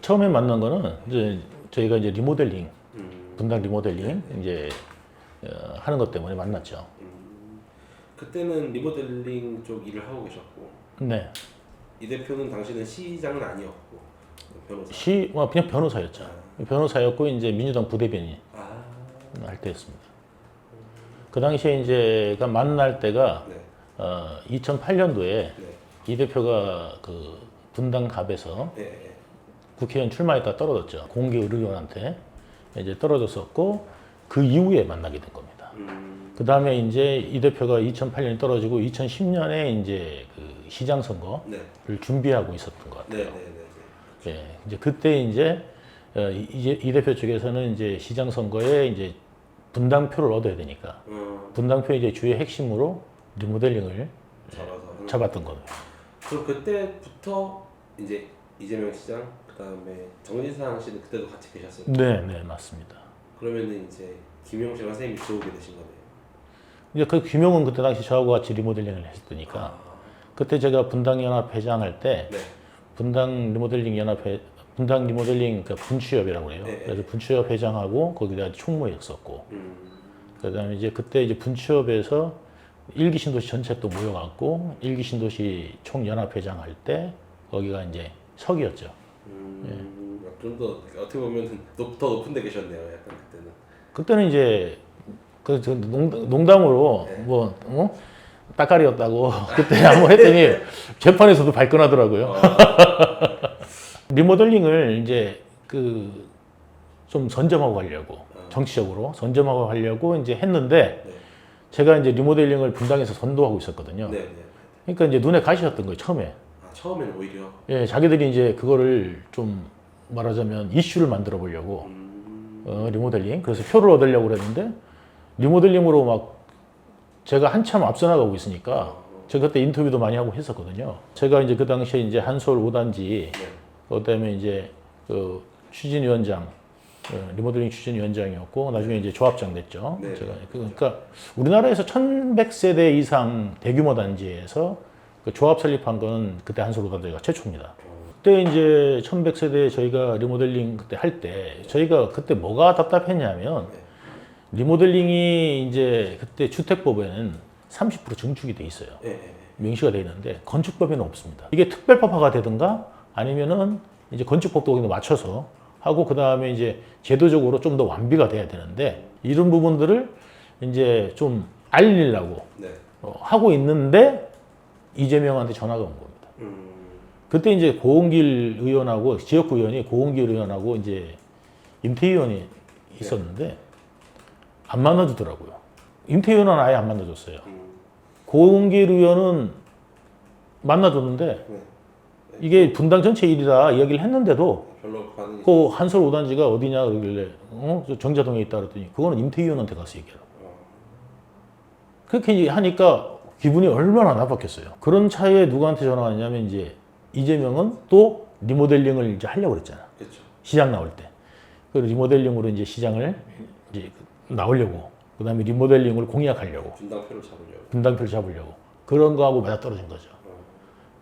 처음에 만난 거는 이제 저희가 이제 리모델링, 분당 리모델링 이제 하는 것 때문에 만났죠. 그때는 리모델링 쪽 일을 하고 계셨고, 네. 이 대표는 당시는 시장은 아니었고 변호사. 그냥 변호사였죠. 변호사였고 이제 민주당 부대변인 아, 할 때였습니다. 그 당시에 이제가 만날 때가 네, 2008년도에 네, 이 대표가 그 분당 갑에서 네, 네. 국회의원 출마했다 떨어졌죠. 공개의료원한테 이제 떨어졌었고 그 이후에 만나게 된 겁니다. 그 다음에 이제 이 대표가 2008년에 떨어지고 2010년에 이제 그 시장 선거를 네, 준비하고 있었던 것 네, 같아요. 네, 네, 예, 이제 그때 이제 이 대표 쪽에서는 이제 시장 선거에 이제 분당표를 얻어야 되니까 분당표 이제 주요 핵심으로 리모델링을 잡아서 잡았던 거예요. 그럼 그때부터 이제 이재명 시장, 그다음에 정진상 씨는 그때도 같이 계셨어요. 네, 네, 맞습니다. 그러면은 이제 김용실 선생님이 들어오게 되신 거네요. 이제 그 김용은 그때 당시 저하고 같이 리모델링을 했으니까 그때 제가 분당연합 회장할 때 네, 분당 리모델링 연합회 분당 리모델링 그러니까 분추협이라고 그래요. 네. 그래서 분추협 회장하고 거기다 총무였었고 그다음에 이제 그때 이제 분추협에서 일기 신도시 전체 또 모여갖고 일기 신도시 총연합회장 할 때 거기가 이제 석이었죠. 좀 더 어떻게 보면 더 높은 데 계셨네요. 약간 그때는. 그때는 이제 그 농담으로 네. 뭐 따까리였다고 그때 한번 했더니 재판에서도 발끈하더라고요. 리모델링을 이제 그 좀 선점하고 가려고 정치적으로 선점하고 가려고 이제 했는데 네, 제가 이제 리모델링을 분당에서 선도하고 있었거든요. 네, 네. 그러니까 이제 눈에 가시였던 거예요 처음에. 아, 처음에는 오히려. 예, 자기들이 이제 그거를 좀 말하자면 이슈를 만들어 보려고 리모델링 그래서 표를 얻으려고 그랬는데 리모델링으로 막 제가 한참 앞서 나가고 있으니까 제가 그때 인터뷰도 많이 하고 했었거든요. 제가 이제 그 당시에 이제 한서울 5단지 네. 그다음에 이제 그 추진위원장 리모델링 추진위원장이었고 나중에 이제 조합장 됐죠. 네. 제가 그러니까 우리나라에서 1,100세대 이상 대규모 단지에서 그 조합 설립한 건 그때 한서울 5단지가 최초입니다. 그때 이제 1,100세대 저희가 리모델링 그때 할 때 저희가 그때 뭐가 답답했냐면 리모델링이 이제 그때 주택법에는 30% 증축이 돼 있어요. 네, 네. 명시가 돼 있는데 건축법에는 없습니다. 이게 특별법화가 되든가 아니면은 이제 건축법도 거기에 맞춰서 하고 그 다음에 이제 제도적으로 좀 더 완비가 돼야 되는데 이런 부분들을 이제 좀 알리려고 네. 하고 있는데 이재명한테 전화가 온 겁니다. 그때 이제 고은길 의원하고 지역구 의원이 고은길 의원하고 이제 임태 의원이 있었는데 안 만나주더라고요. 임태 의원은 아예 안 만나줬어요. 고은길 의원은 만나줬는데 네. 이게 분당 전체 일이다 이야기를 했는데도 별로 반응이. 그 한서울 5단지가 어디냐 그러길래 저 정자동에 있다 그랬더니 그거는 임태 의원한테 가서 얘기하라고. 그렇게 하니까 기분이 얼마나 나빴겠어요. 그런 차에 누구한테 전화가 왔냐면 이제 이재명은 또 리모델링을 이제 하려고 그랬잖아. 그렇죠. 시장 나올 때. 그 리모델링으로 이제 시장을 이제 나오려고. 그 다음에 리모델링을 공약하려고. 분당표를 잡으려고. 분당표를 잡으려고. 그런 거하고 맞아떨어진 거죠.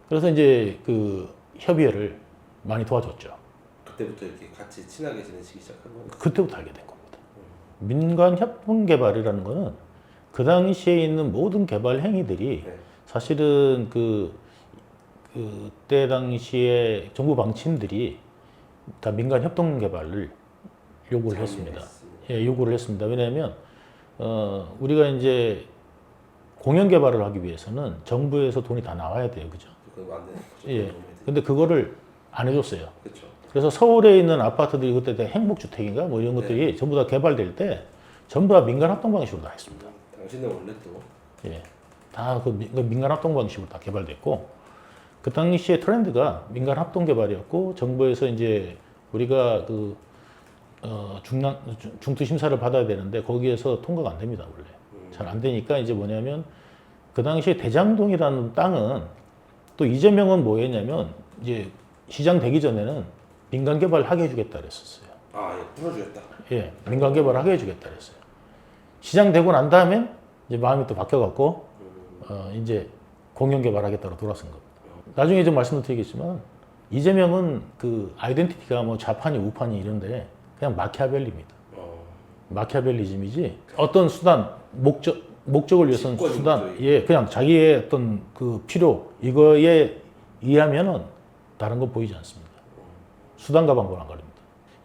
그래서 이제 그 협의회를 많이 도와줬죠. 그때부터 이렇게 같이 친하게 지내시기 시작한 거예요. 그때부터 알게 된 겁니다. 민간 협동 개발이라는 거는 그 당시에 있는 모든 개발 행위들이 네. 사실은 그때 당시에 정부 방침들이 다 민간 협동 개발을 요구를 했습니다. 예, 요구를 했습니다. 왜냐하면 우리가 이제 공영 개발을 하기 위해서는 정부에서 돈이 다 나와야 돼요, 그죠? 그거 안 되는 거죠. 예. 근데 그거를 안 해줬어요. 그렇죠. 그래서 서울에 있는 아파트들이 그때 다 행복주택인가 뭐 이런 것들이 전부 다 개발될 때 전부 다 민간 합동 방식으로 다 했습니다. 당신은 원래 또 예. 다 그 민간 합동 방식으로 다 개발됐고 그 당시에 트렌드가 민간 합동 개발이었고 정부에서 이제 우리가 그 중투 심사를 받아야 되는데 거기에서 통과가 안 됩니다, 원래. 잘 안 되니까 이제 뭐냐면 그 당시에 대장동이라는 땅은 또 이재명은 뭐 했냐면 이제 시장 되기 전에는 민간 개발 하게 해주겠다 그랬었어요. 아, 예, 풀어주겠다. 예, 민간 개발 하게 해주겠다 그랬어요. 시장 되고 난 다음에 이제 마음이 또 바뀌어갖고 이제 공영 개발하겠다고 돌아선 겁니다. 나중에 좀 말씀을 드리겠지만 이재명은 그 아이덴티티가 뭐 좌판이 우판이 이런데 그냥 마키아벨리입니다. 마키아벨리즘이지 어떤 수단 목적을 위해서는 직권 수단 목적이. 예 그냥 자기의 어떤 그 필요 이거에 의하면은 다른 거 보이지 않습니다. 수단과 방법은 안 가립니다.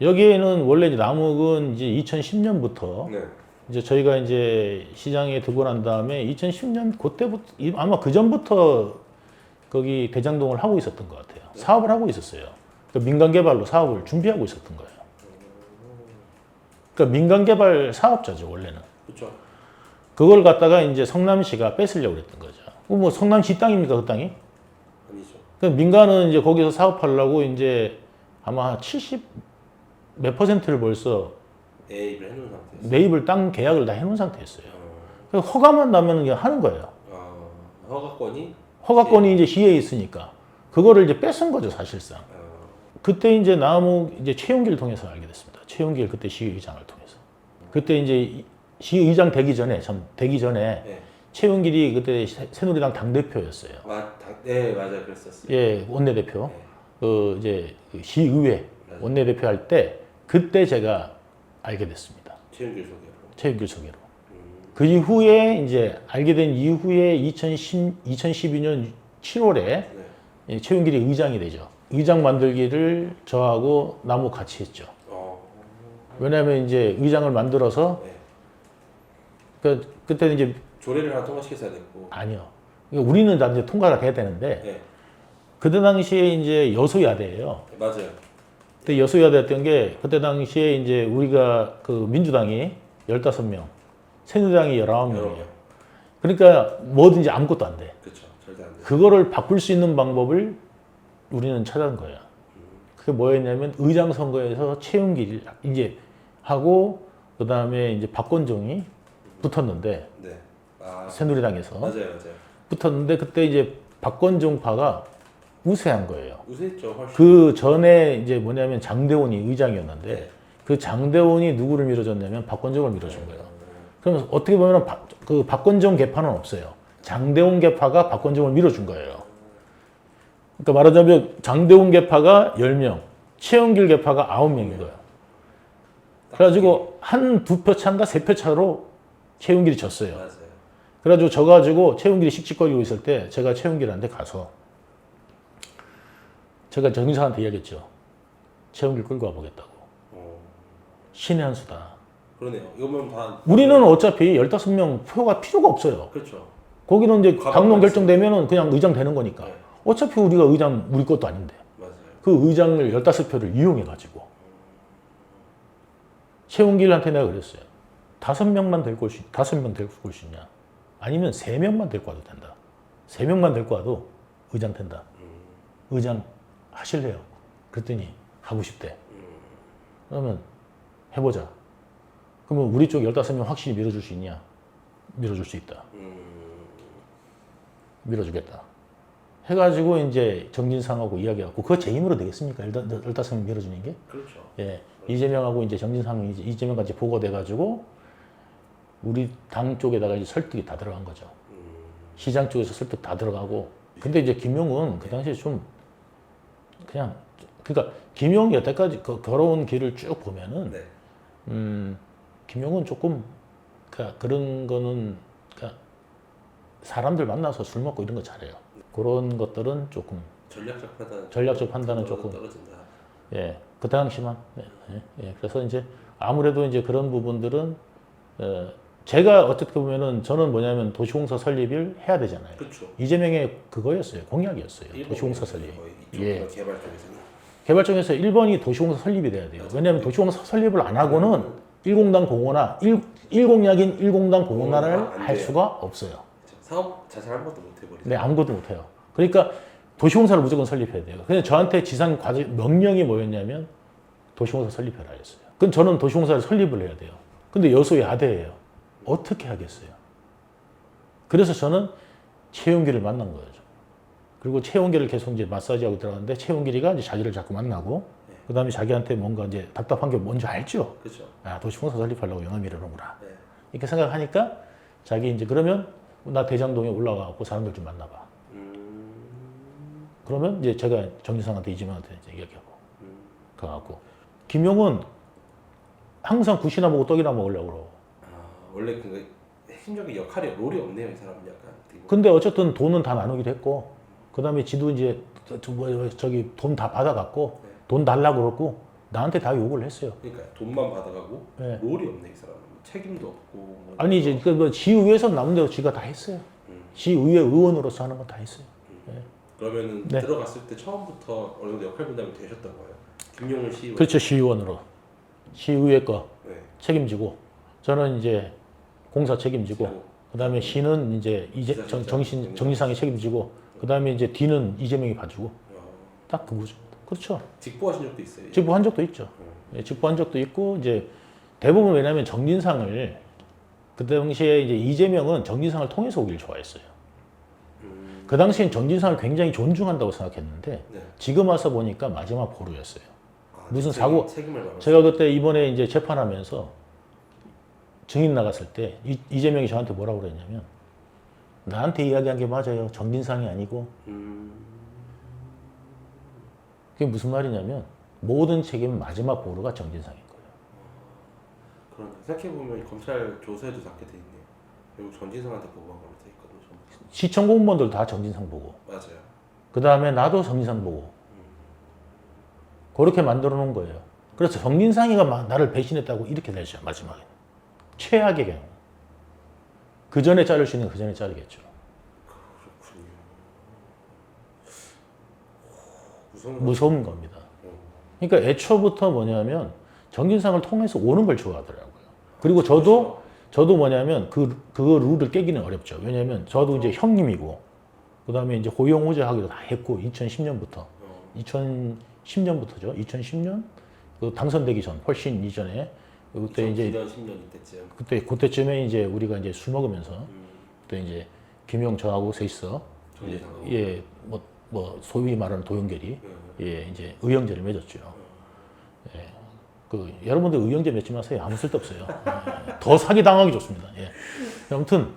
여기에는 원래 이제 남욱은 이제 2010년부터 네. 이제 저희가 이제 시장에 들고 난 다음에 2010년 그때부터 아마 그 전부터 거기 대장동을 하고 있었던 것 같아요. 사업을 하고 있었어요. 그러니까 민간 개발로 사업을 준비하고 있었던 거예요. 그러니까 민간 개발 사업자죠 원래는. 그렇죠. 그걸 갖다가 이제 성남시가 뺏으려고 그랬던 거죠. 뭐 성남시 땅입니까 그 땅이? 아니죠. 그 민간은 이제 거기서 사업하려고 이제 아마 70 몇 퍼센트를 벌써 매입을 해놓은 상태에서. 매입을 땅 계약을 다 해놓은 상태였어요. 그래서 허가만 나면 그냥 하는 거예요. 허가권이 허가권이 이제 시에 있으니까 그거를 이제 뺏은 거죠 사실상. 그때 이제 남욱 이제 최용기를 통해서 알게 됐습니다. 최용기를 그때 시의장을 통해서. 그때 이제 시의장 되기 전에 네. 최용길이 그때 새누리당 당 대표였어요. 네 맞아요 그랬었어요. 예 원내대표. 네. 그 이제 그 시의회 맞아요. 원내대표 할 때 그때 제가 알게 됐습니다. 최윤길 소개로. 최용길 소개로. 그 이후에 이제 알게 된 이후에 2012년 7월에 네. 최용길이 의장이 되죠. 의장 만들기를 저하고 남욱 같이 했죠. 왜냐하면 이제 의장을 만들어서 네. 그때 이제 조례를 하나 통과시켰어야 됐고. 아니요. 그러니까 우리는 다 이제 통과가 돼야 되는데 네. 그때 당시에 이제 여소야대예요. 맞아요. 그때 여소야대였던 게 그때 당시에 이제 우리가 그 민주당이 15명, 새누리당이 19명이에요. 그러니까 뭐든지 아무것도 안 돼. 그렇죠. 절대 안 돼. 그거를 바꿀 수 있는 방법을 우리는 찾은 거예요. 그게 뭐였냐면 의장 선거에서 최용길 이제 하고 그 다음에 이제 박건종이 붙었는데 네. 새누리당에서 맞아요. 붙었는데 그때 이제 박건종파가 우세한 거예요. 우세했죠 훨씬. 그 전에 이제 뭐냐면 장대원이 의장이었는데 네. 그 장대원이 누구를 밀어줬냐면 박건종을 밀어준 거예요. 그러면 어떻게 보면 그 박건종 계파는 없어요. 장대원 계파가 박건종을 밀어준 거예요. 그러니까 말하자면 장대원 계파가 10명, 최용길 계파가 9명인 거예요. 그래가지고 한 2표 차인가 3표 차로 최용길이 졌어요. 맞아요. 그래가지고 져가지고 최용길이 씩씩거리고 있을 때 제가 최용길한테 가서 제가 정의사한테 이야기했죠. 최용길 끌고 와보겠다고. 신의 한 수다. 그러네요. 이거면 다. 우리는 어차피 15명 표가 필요가 없어요. 그렇죠. 거기는 이제 과반 당론 말씀. 결정되면은 그냥 의장 되는 거니까. 네. 어차피 우리가 의장 우리 것도 아닌데. 맞아요. 그 의장을 15표를 이용해가지고. 최용길한테 내가 그랬어요. 5명만 데리고 올 수, 5명 데리고 올 수 있냐? 아니면 3명만 데리고 와도 된다. 3명만 데리고 와도 의장 된다. 의장 하실래요? 그랬더니 하고 싶대. 그러면 해보자. 그러면 우리 쪽 15명 확실히 밀어줄 수 있냐? 밀어줄 수 있다. 밀어주겠다. 해가지고 이제 정진상하고 이야기하고 그거 제 힘으로 되겠습니까? 15명 밀어주는 게? 그렇죠. 예. 이재명하고 이제 정진상이 이재명과 이제 보고돼가지고 우리 당 쪽에다가 이제 설득이 다 들어간 거죠. 시장 쪽에서 설득 다 들어가고. 근데 이제 김용은 그 당시에 좀 그냥 그러니까 김용이 여태까지 걸어온 길을 쭉 보면은 네. 김용은 조금 그런 거는 사람들 만나서 술 먹고 이런 거 잘해요. 그런 것들은 조금 전략적 판단은 조금 떨어진다. 예, 그 당시만 예. 그래서 이제 아무래도 이제 그런 부분들은 제가 어떻게 보면은 저는 뭐냐면 도시공사 설립을 해야 되잖아요. 그렇죠. 이재명의 그거였어요, 공약이었어요. 도시공사 설립. 예. 개발 쪽에서는. 개발 쪽에서 1번이 도시공사 설립이 돼야 돼요. 왜냐하면 도시공사 설립을 안 하고는 1공당 공원화, 1공약인 1공당 공원화를 할 수가 없어요. 사업 자체를 아무것도 못 해버리죠. 네, 아무것도 못 해요. 그러니까 도시공사를 무조건 설립해야 돼요. 근데 저한테 지상 과제 명령이 뭐였냐면 도시공사 설립해라 했어요. 그럼 저는 도시공사를 설립을 해야 돼요. 근데 여소야대예요. 어떻게 하겠어요? 그래서 저는 최용길을 만난 거죠. 그리고 최용길을 계속 이제 마사지하고 들어갔는데 최용길이가 이제 자기를 자꾸 만나고 그 다음에 자기한테 뭔가 이제 답답한 게 뭔지 알죠? 그렇죠. 아, 도시공사 설립하려고 영암 이러는구나. 네. 이렇게 생각하니까 자기 이제 그러면 나 대장동에 올라가고 사람들 좀 만나봐. 그러면 이제 제가 정진상한테 이재명한테 이제 얘기하고 가갖고 김용은 항상 굿이나 먹고 떡이나 먹으려고 그러고. 원래 그 핵심적인 역할이 롤이 없네요 이 사람은 약간. 근데 어쨌든 돈은 다 나누기로 했고 그다음에 지도 이제 저기 돈 다 받아갖고 네. 돈 달라고 그러고 나한테 다 요구를 했어요. 그러니까 돈만 받아가고 네. 롤이 없네 이 사람은. 책임도 없고. 뭐 아니 이제 그 시의회에서 남은 대로 지가 다 했어요. 시의회 의원으로서 하는 건 다 했어요. 그러면은 네. 들어갔을 때 처음부터 어느 정도 역할 분담이 되셨던 거예요? 김용훈 시의원. 그렇죠. 시의원으로 시의회 거 네. 책임지고 저는 이제 공사 책임지고 그다음에 시는 이제 정진상이 책임지고 그다음에 이제 D는 이재명이 봐주고 딱 그거죠. 그렇죠. 직보하신 적도 있어요? 직보한 적도 있죠. 예, 직보한 적도 있고 이제 대부분 왜냐하면 정진상을 그 당시에 이제 이재명은 정진상을 통해서 오길 좋아했어요. 그 당시엔 정진상을 굉장히 존중한다고 생각했는데 네. 지금 와서 보니까 마지막 보루였어요. 무슨 책임, 사고 책임을 말하는 제가 그때 이번에 이제 재판하면서 증인 나갔을 때 이재명이 저한테 뭐라고 그랬냐면 나한테 이야기한 게 맞아요. 정진상이 아니고. 그게 무슨 말이냐면 모든 책임 마지막 보루가 정진상인 거예요. 그런 생각해보면 검찰 조서에도 적게 돼 있네요. 결국 전진상한테 보고한 걸로 돼 있거든요. 전부. 시청 공무원들 다 정진상 보고 맞아요. 그 다음에 나도 정진상 보고 그렇게 만들어 놓은 거예요. 그래서 정진상이가 나를 배신했다고 이렇게 되죠. 마지막에 최악의 경우 그 전에 자를 수 있는 그 전에 자르겠죠. 그렇군요. 무서운 겁니다. 그러니까 애초부터 뭐냐면 정진상을 통해서 오는 걸 좋아하더라고요. 그리고 저도 뭐냐면 그 룰을 깨기는 어렵죠. 왜냐하면 저도 이제 형님이고 그다음에 이제 호용호제하기도 다 했고 2010년부터 2010년부터죠. 2010년 그 당선되기 전 훨씬 이전에 그때 이제 2009년 10년 이때쯤. 그때쯤에 이제 우리가 이제 술 먹으면서 그때 이제 김용 저하고 셋이서 정진상하고. 예 뭐 소위 말하는 도연결이 예 이제 의형제를 맺었죠. 예. 그 여러분들 의형제 맺지 마세요. 아무 쓸데 없어요. 예. 더 사기 당하기 좋습니다. 예. 아무튼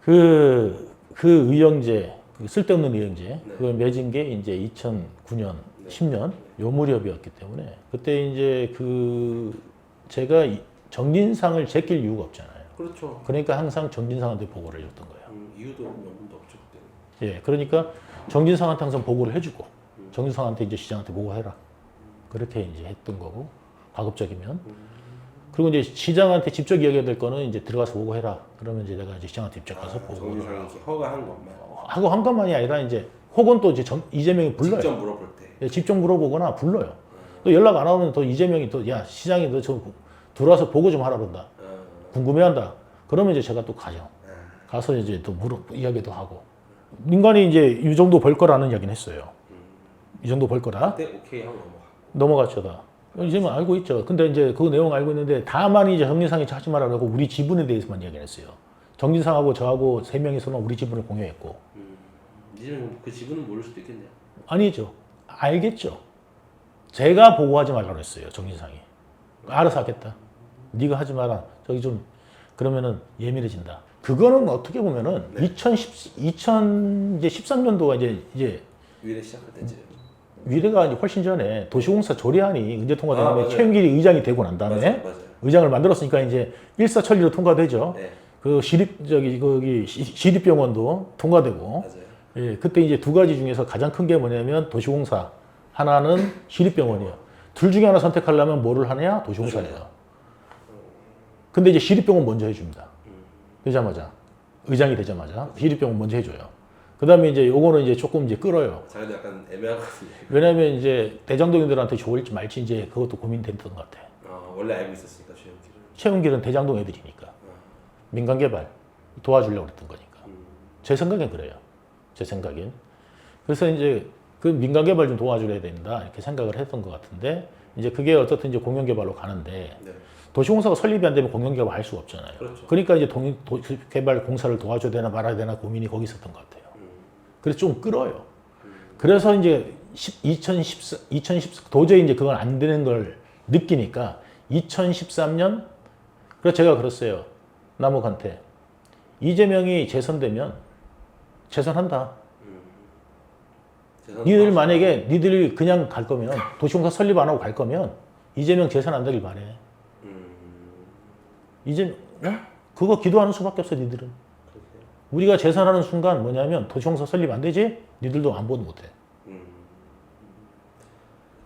그 의형제 그 쓸데없는 의형제 그걸 맺은 게 이제 2009년 10년 요 무렵이었기 때문에 그때 이제 그 제가 정진상을 제낄 이유가 없잖아요. 그렇죠. 그러니까 항상 정진상한테 보고를 해줬던 거예요. 이유도 명분도 없죠 그때는. 예, 그러니까 정진상한테 항상 보고를 해주고 정진상한테 이제 시장한테 보고해라. 그렇게 이제 했던 거고 가급적이면 그리고 이제 시장한테 직접 이야기해야 될 거는 이제 들어가서 보고해라. 그러면 이제 내가 이제 시장한테 직접 가서 보고 정진상이 이렇게 허가한 것만. 하고 한 것만이 아니라 이제 혹은 또 이제 이재명이 불러요. 직접 물어볼 때. 예, 직접 물어보거나 불러요. 또 연락 안 오면 또 이재명이 또 야 시장이 너 좀 들어와서 보고 좀 하라 그런다. 궁금해한다. 그러면 이제 제가 또 가죠. 가서 이제 또 이야기도 하고. 민간이 이제 이 정도 벌 거라는 이야기는 했어요. 이 정도 벌 거다. 그때 오케이 하고 넘어갔죠, 다. 이제는 알고 있죠. 근데 이제 그 내용 알고 있는데 다만 이제 정진상이 하지 말라고 우리 지분에 대해서만 이야기를 했어요. 정진상하고 저하고 세 명이서는 우리 지분을 공유했고. 이제는 그 지분은 모를 수도 있겠네요. 아니죠. 알겠죠. 제가 보고하지 말라고 했어요, 정진상이. 알아서 하겠다. 네가 하지 마라. 저기 좀 그러면은 예민해진다. 그거는 어떻게 보면은 2013년도가 이제 위례 시작할 때쯤. 위례가 이제 훨씬 전에 도시공사 조례안이 언제 통과된 다음에 맞아요. 최윤길이 의장이 되고 난 다음에 맞아요. 의장을 만들었으니까 이제 일사천리로 통과되죠. 네. 그 거기 시립병원도 통과되고. 맞아요. 예, 그때 이제 두 가지 중에서 가장 큰 게 뭐냐면 도시공사 하나는 시립병원이에요. 둘 중에 하나 선택하려면 뭐를 하냐? 도시공사예요. 근데 이제 시립병원 먼저 해줍니다. 되자마자 의장이 되자마자 시립병원 먼저 해줘요. 그다음에 이제 요거는 이제 조금 이제 끌어요. 자기도 약간 애매하거든요. 왜냐면 이제 대장동인들한테 좋을지 말지 이제 그것도 고민됐던 것 같아. 원래 알고 있었으니까 최영길은. 최은길은 대장동 애들이니까 민간 개발 도와주려고 그랬던 거니까. 제 생각엔 그래요. 제 생각엔. 그래서 이제 그 민간 개발 좀 도와줘야 된다 이렇게 생각을 했던 것 같은데 이제 그게 어떻든 이제 공영 개발로 가는데 네. 도시공사가 설립이 안 되면 공영 개발 할 수가 없잖아요. 그렇죠. 그러니까 이제 도시개발 공사를 도와줘야 되나 말아야 되나 고민이 거기 있었던 것 같아요. 그래서 좀 끌어요. 그래서 이제 2014 도저히 이제 그건 안 되는 걸 느끼니까 2013년 그래서 제가 그랬어요. 남욱한테 이재명이 재선되면 재선한다. 니들 만약에 니들이 그냥 갈 거면 도시공사 설립 안 하고 갈 거면 이재명 재산 안 되길 바래. 이제 그거 기도하는 수밖에 없어 니들은. 우리가 재산하는 순간 뭐냐면 도시공사 설립 안 되지? 니들도 안보도 못해.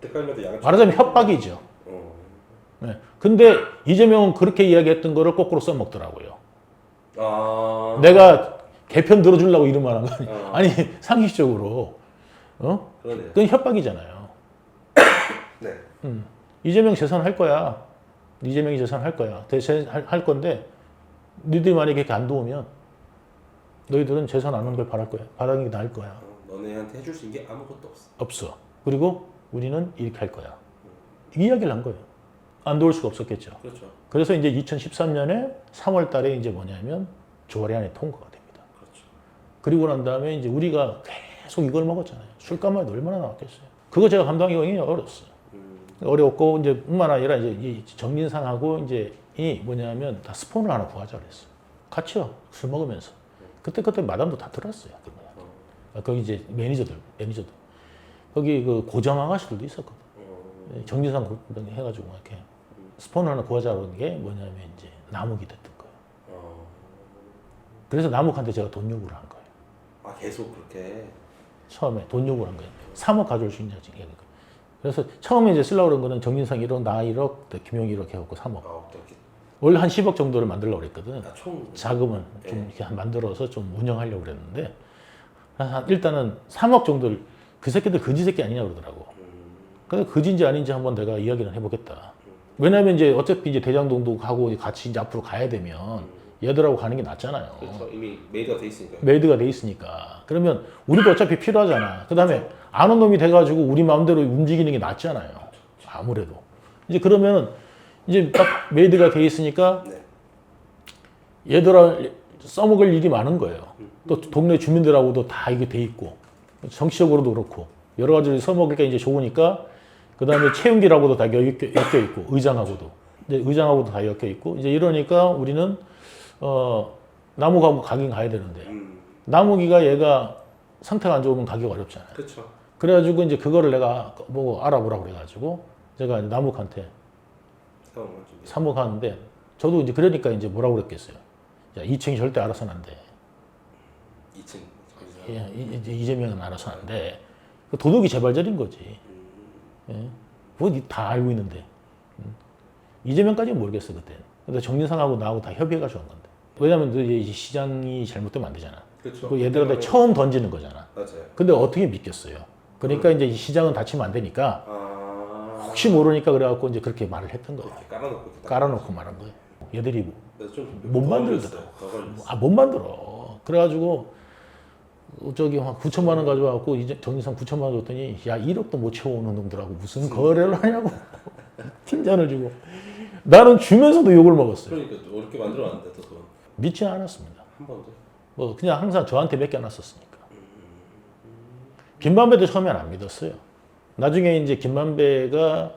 그때까지만 해도 말하자면 협박이죠. 네. 근데 이재명은 그렇게 이야기했던 거를 거꾸로 써먹더라고요. 내가 개편 들어주려고 이런 말 한 거 아니야. 아니 상식적으로 그러네요. 그건 협박이잖아요. 네. 이재명 재산 할 거야. 이재명이 재산 할 거야. 대신 할 건데 니들이 만약에 그렇게 안 도우면 너희들은 재산 안 하는 걸 바랄 거야. 바라는 게 나을 거야. 너네한테 해줄 수 있는 게 아무것도 없어. 없어. 그리고 우리는 이렇게 할 거야. 이 이야기를 한 거예요. 안 도울 수가 없었겠죠. 그렇죠. 그래서 이제 2013년에 3월 달에 이제 뭐냐면 조례안이 통과가 됩니다. 그렇죠. 그리고 난 다음에 이제 우리가 계속 이걸 먹었잖아요. 술값만 얼마나 나왔겠어요. 그거 제가 감당하기가 굉장히 어려웠어요. 어려웠고 이제 뿐만 아니라 이제 이 정진상하고 이제 이 뭐냐면 다 스폰을 하나 구하자 그랬어. 같이요. 술 먹으면서. 그때 마담도 다 들었어요. 거기 이제 매니저들. 거기 그 고정 아가씨들도 있었거든. 정진상 해가지고 이렇게 스폰을 하나 구하자는 게 뭐냐면 이제 남욱이 됐던 거예요. 그래서 남욱한테 제가 돈 요구를 한 거예요. 아 계속 그렇게. 처음에 돈 요구를 한 거예요. 3억 가져올 수 있냐지. 그래서 처음에 이제 쓰려고 그런 거는 정진상 1억, 나 1억, 김용희 1억 해갖고 3억. 어떻게? 원래 한 10억 정도를 만들려고 그랬거든. 총 자금은 좀 이렇게 만들어서 좀 운영하려고 그랬는데 일단은 3억 정도를 그 새끼들 거지 새끼 아니냐 그러더라고. 그래서 거지인지 아닌지 한번 내가 이야기를 해보겠다. 왜냐면 이제 어차피 이제 대장동도 가고 같이 이제 앞으로 가야 되면 얘들하고 가는 게 낫잖아요. 그렇죠. 이미 메이드가 돼 있으니까. 메이드가 돼 있으니까. 그러면 우리도 어차피 필요하잖아. 그 다음에 안 온 놈이 돼가지고 우리 마음대로 움직이는 게 낫잖아요. 아무래도. 이제 그러면 이제 딱 메이드가 돼 있으니까 얘들아 써먹을 일이 많은 거예요. 또 동네 주민들하고도 다 이게 돼 있고 정치적으로도 그렇고 여러 가지로 써먹을게 이제 좋으니까 그 다음에 채용기라고도 다 엮여 있고 의장하고도 다 엮여 있고 이제 이러니까 우리는 나무하고 가긴 가야 되는데 나무기가 얘가 상태가 안 좋으면 가기가 어렵잖아요. 그렇죠. 그래가지고 이제 그거를 내가 뭐 알아보라고 그래가지고 제가 나무한테 3억 하는데 저도 이제 그러니까 이제 뭐라고 그랬겠어요. 야, 2층이 절대 알아서는 안 돼. 2층. 이재명은 알아서 안 돼. 도둑이 재발절인 거지. 예? 그건 다 알고 있는데. 이재명까지는 모르겠어 그때. 근데 정진상하고 나하고 다 협의해가지고 한 건데. 왜냐면 이제 시장이 잘못되면 안 되잖아. 그렇죠. 그 얘들한테 처음 던지는 거잖아. 맞아요. 근데 어떻게 믿겠어요? 그러니까 이제 이 시장은 다치면 안 되니까 혹시 모르니까 그래갖고 이제 그렇게 말을 했던 거예요. 깔아놓고 말한 거예요. 얘들이 못 만들더라고. 못 만들어. 그래가지고 저기 한 9천만 원 가져와갖고 이제 정진상 9천만 원 줬더니 야 1억도 못 채워오는 놈들하고 무슨 거래를 하냐고 팀장을 주고 나는 주면서도 욕을 먹었어요. 그러니까 어렵게 만들어놨는데 또 그건 믿지 않았습니다. 한 번도. 뭐 그냥 항상 저한테 맡겨놨었으니까. 김만배도 처음엔 안 믿었어요. 나중에 이제 김만배가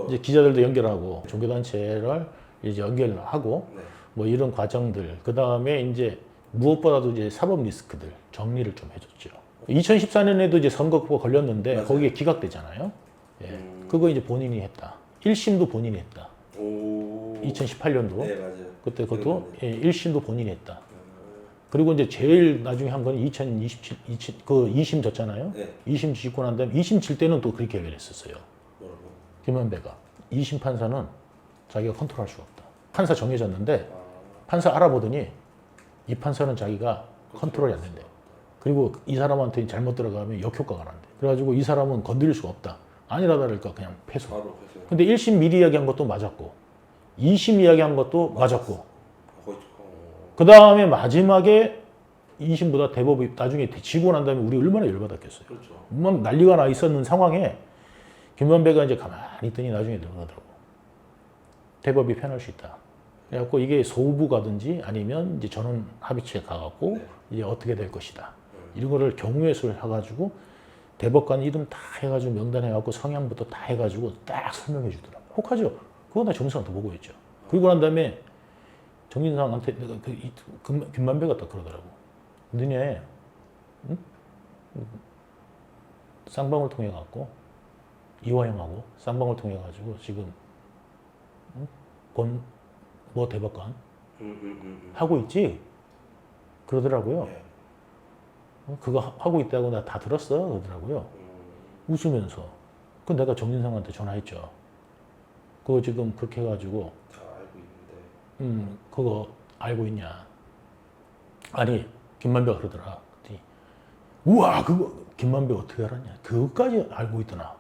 이제 기자들도 연결하고 종교단체를 이제 연결하고 뭐 이런 과정들 그 다음에 이제 무엇보다도 이제 사법 리스크들 정리를 좀 해줬죠. 2014년에도 이제 선거가 걸렸는데 맞아요. 거기에 기각되잖아요. 예. 그거 이제 본인이 했다. 1심도 본인이 했다. 2018년도. 네 맞아요. 그때 그것도 1심도 본인이 했다. 그리고 이제 제일 나중에 한 건 2027, 그 2심 졌잖아요. 네. 2심 지고 난 다음에 2심 질 때는 또 그렇게 얘기했었어요. 뭐라고? 김만배가 2심 판사는 자기가 컨트롤할 수가 없다. 판사 정해졌는데 판사 알아보더니 이 판사는 자기가 컨트롤이 안 된대. 그리고 이 사람한테 잘못 들어가면 역효과가 난대. 그래가지고 이 사람은 건드릴 수가 없다. 아니라 다를까 그냥 패소. 바로 패소. 근데 1심 미리 이야기한 것도 맞았고 2심 이야기한 것도 맞았고 그 다음에 마지막에 2심보다 대법이 나중에 지고 난 다음에 우리 얼마나 열받았겠어요. 그렇죠. 막 난리가 나 있었는 상황에 김만배가 이제 가만히 있더니 나중에 들어가더라고. 대법이 편할 수 있다. 그래갖고 이게 소부 가든지 아니면 이제 전원 합의체에 가갖고 이제 어떻게 될 것이다. 이런 거를 경우의 수를 해가지고 대법관 이름 다 해가지고 명단해갖고 성향부터 다 해가지고 딱 설명해 주더라고. 혹하죠. 그거 나 정수한테 보고 있죠. 그리고 난 다음에 정진상한테 내가 김만배가 딱 그러더라고. 너네, 응? 쌍방울 통해 갖고 이화영하고 쌍방울 통해 가지고 지금 뭐 대법관 하고 있지 그러더라고요. 네. 그거 하고 있다고 나 다 들었어 그러더라고요. 웃으면서. 그 내가 정진상한테 전화했죠. 그거 지금 그렇게 해가지고 다 알고 있는데. 그거 알고 있냐? 아니 김만배가 그러더라. 그랬더니 우와 그거 김만배 어떻게 알았냐? 그것까지 알고 있더나.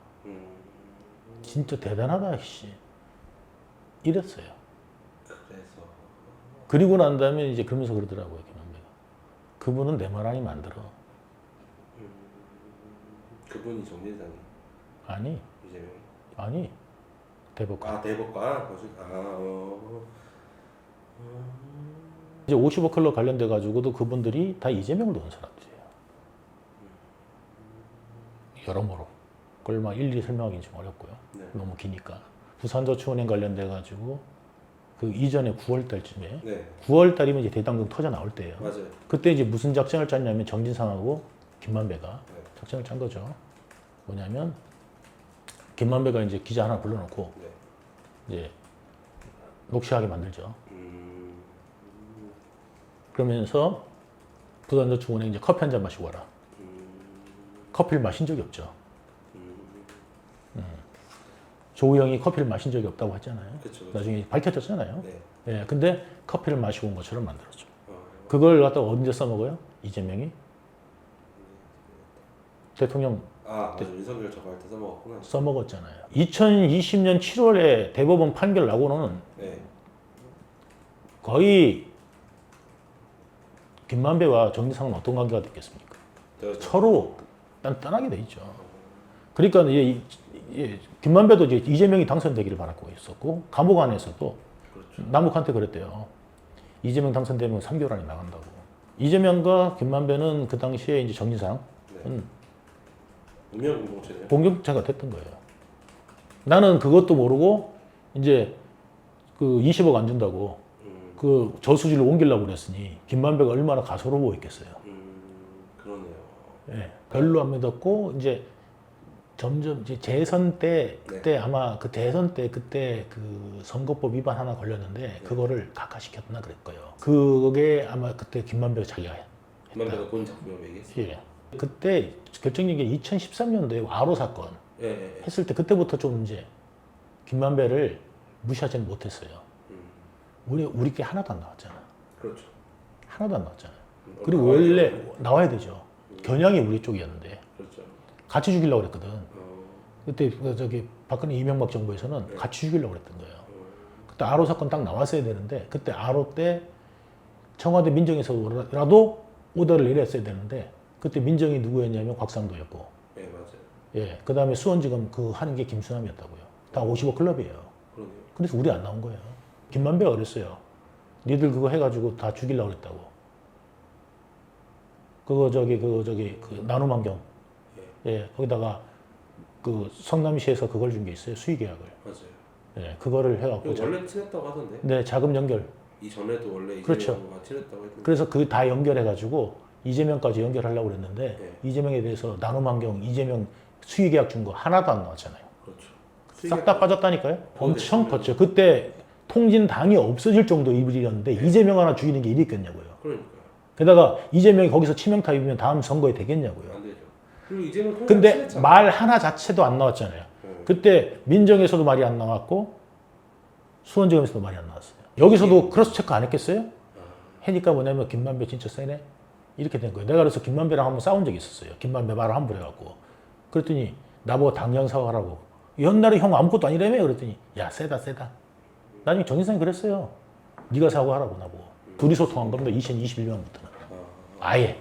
진짜 대단하다 씨. 이랬어요. 그래서 그리고 난 다음에 이제 그러면서 그러더라고요 김만배가. 그분은 내 말 아니면 안 들어. 그분이 정진상이 아니 이재명이. 아니 대법관. 아 대법관. 이제 55 클럽 관련돼 가지고도 그분들이 다 이재명을 도는 사람들이에요. 여러모로. 그걸 막 일일이 설명하기는 좀 어렵고요. 네. 너무 기니까. 부산저축은행 관련돼 가지고 그 이전에 9월 달쯤에 네. 9월 달이면 이제 대장동 터져 나올 때예요. 맞아요. 그때 이제 무슨 작전을 짰냐면 정진상하고 김만배가 네. 작전을 짠 거죠. 뭐냐면 김만배가 이제 기자 하나 불러놓고 네. 이제 녹취하게 만들죠. 그러면서 부산저축은행 이제 커피 한 잔 마시고 와라. 커피를 마신 적이 없죠. 조우영이 커피를 마신 적이 없다고 했잖아요. 그쵸. 나중에 밝혀졌잖아요. 네. 예, 근데 커피를 마시고 온 것처럼 만들었죠. 그걸 갖다가 언제 써먹어요? 이재명이? 대통령 아 맞아. 윤석열 저거 때 써먹었구나. 써먹었잖아요. 2020년 7월에 대법원 판결 나고는 네. 거의 김만배와 정진상은 어떤 관계가 됐겠습니까? 서로 딴딴하게 돼 있죠. 그러니까 김만배도 이제 이재명이 당선되기를 바라고 있었고 감옥 안에서도 그렇죠. 남욱한테 그랬대요. 이재명 당선되면 3개월 안에 나간다고. 이재명과 김만배는 그 당시에 이제 정진상은 네. 운명 공동체네요. 공격자가 됐던 거예요. 나는 그것도 모르고 이제 그 20억 안 준다고 그 저수지를 옮기려고 그랬으니 김만배가 얼마나 가소로워 있겠어요. 그러네요. 예, 별로 안 믿었고 이제 점점 이제 재선 때 그때 네. 아마 그 대선 때 그때 그 선거법 위반 하나 걸렸는데 그거를 각하시켰나 그럴 거예요. 그게 아마 그때 김만배가 자기가 김만배가 본 작품이라고 얘기했어요. 예. 그때 결정적인 게 2013년도에 와로 사건 예, 예. 했을 때 그때부터 좀 이제 김만배를 무시하지는 못했어요. 우리께 하나도 안 나왔잖아. 그렇죠. 하나도 안 나왔잖아요. 그리고 원래 나와야 되죠. 겨냥이 우리 쪽이었는데 그렇죠. 같이 죽이려고 그랬거든. 그때 저기 박근혜 이명박 정부에서는 네. 같이 죽이려고 그랬던 거예요. 그때 아로 사건 딱 나왔어야 되는데 그때 아로 때 청와대 민정에서라도 오더를 내렸어야 되는데 그때 민정이 누구였냐면 곽상도였고 네 맞아요. 예, 그 다음에 수원지검 그 하는 게 김수남이었다고요. 다 55 클럽이에요. 그러네요. 그래서 우리 안 나온 거예요. 김만배가 그랬어요. 니들 그거 해가지고 다 죽이려고 그랬다고. 그거 저기 그 나눔환경. 예, 거기다가 그 성남시에서 그걸 준 게 있어요. 수의계약을. 맞아요. 예, 그거를 해갖고. 이거 원래 친했다고 하던데. 네, 자금 연결. 이전에도 원래 그렇죠. 이재명과 친했다고 했는데. 그래서 그 다 연결해가지고 이재명까지 연결하려고 그랬는데 네. 이재명에 대해서 나눔환경, 이재명 수의계약 준 거 하나도 안 나왔잖아요. 그렇죠. 싹 다 빠졌다니까요. 엄청 됐으면- 컸죠. 그때 통진당이 없어질 정도 일이었는데 이재명 하나 죽이는 게 일이 있겠냐고요. 그러니까요. 게다가 이재명이 거기서 치명타입이면 다음 선거에 되겠냐고요. 안 되죠. 그리고 이재명 통합 근데 친했잖아요. 말 하나 자체도 안 나왔잖아요. 그때 민정에서도 말이 안 나왔고 수원지검에서도 말이 안 나왔어요. 여기서도 크로스 체크 안 했겠어요? 해니까 뭐냐면 김만배 진짜 세네? 이렇게 된 거예요. 내가 그래서 김만배랑 한번 싸운 적이 있었어요. 김만배 말을 함부로 해갖고. 그랬더니 나보고 당장 사과하라고. 옛날에 형 아무것도 아니라며? 그랬더니 야 세다. 나중에 정진상이 그랬어요. 네가 사과하라고 나보고. 둘이 소통한 겁니다. 2021년부터는. 아예.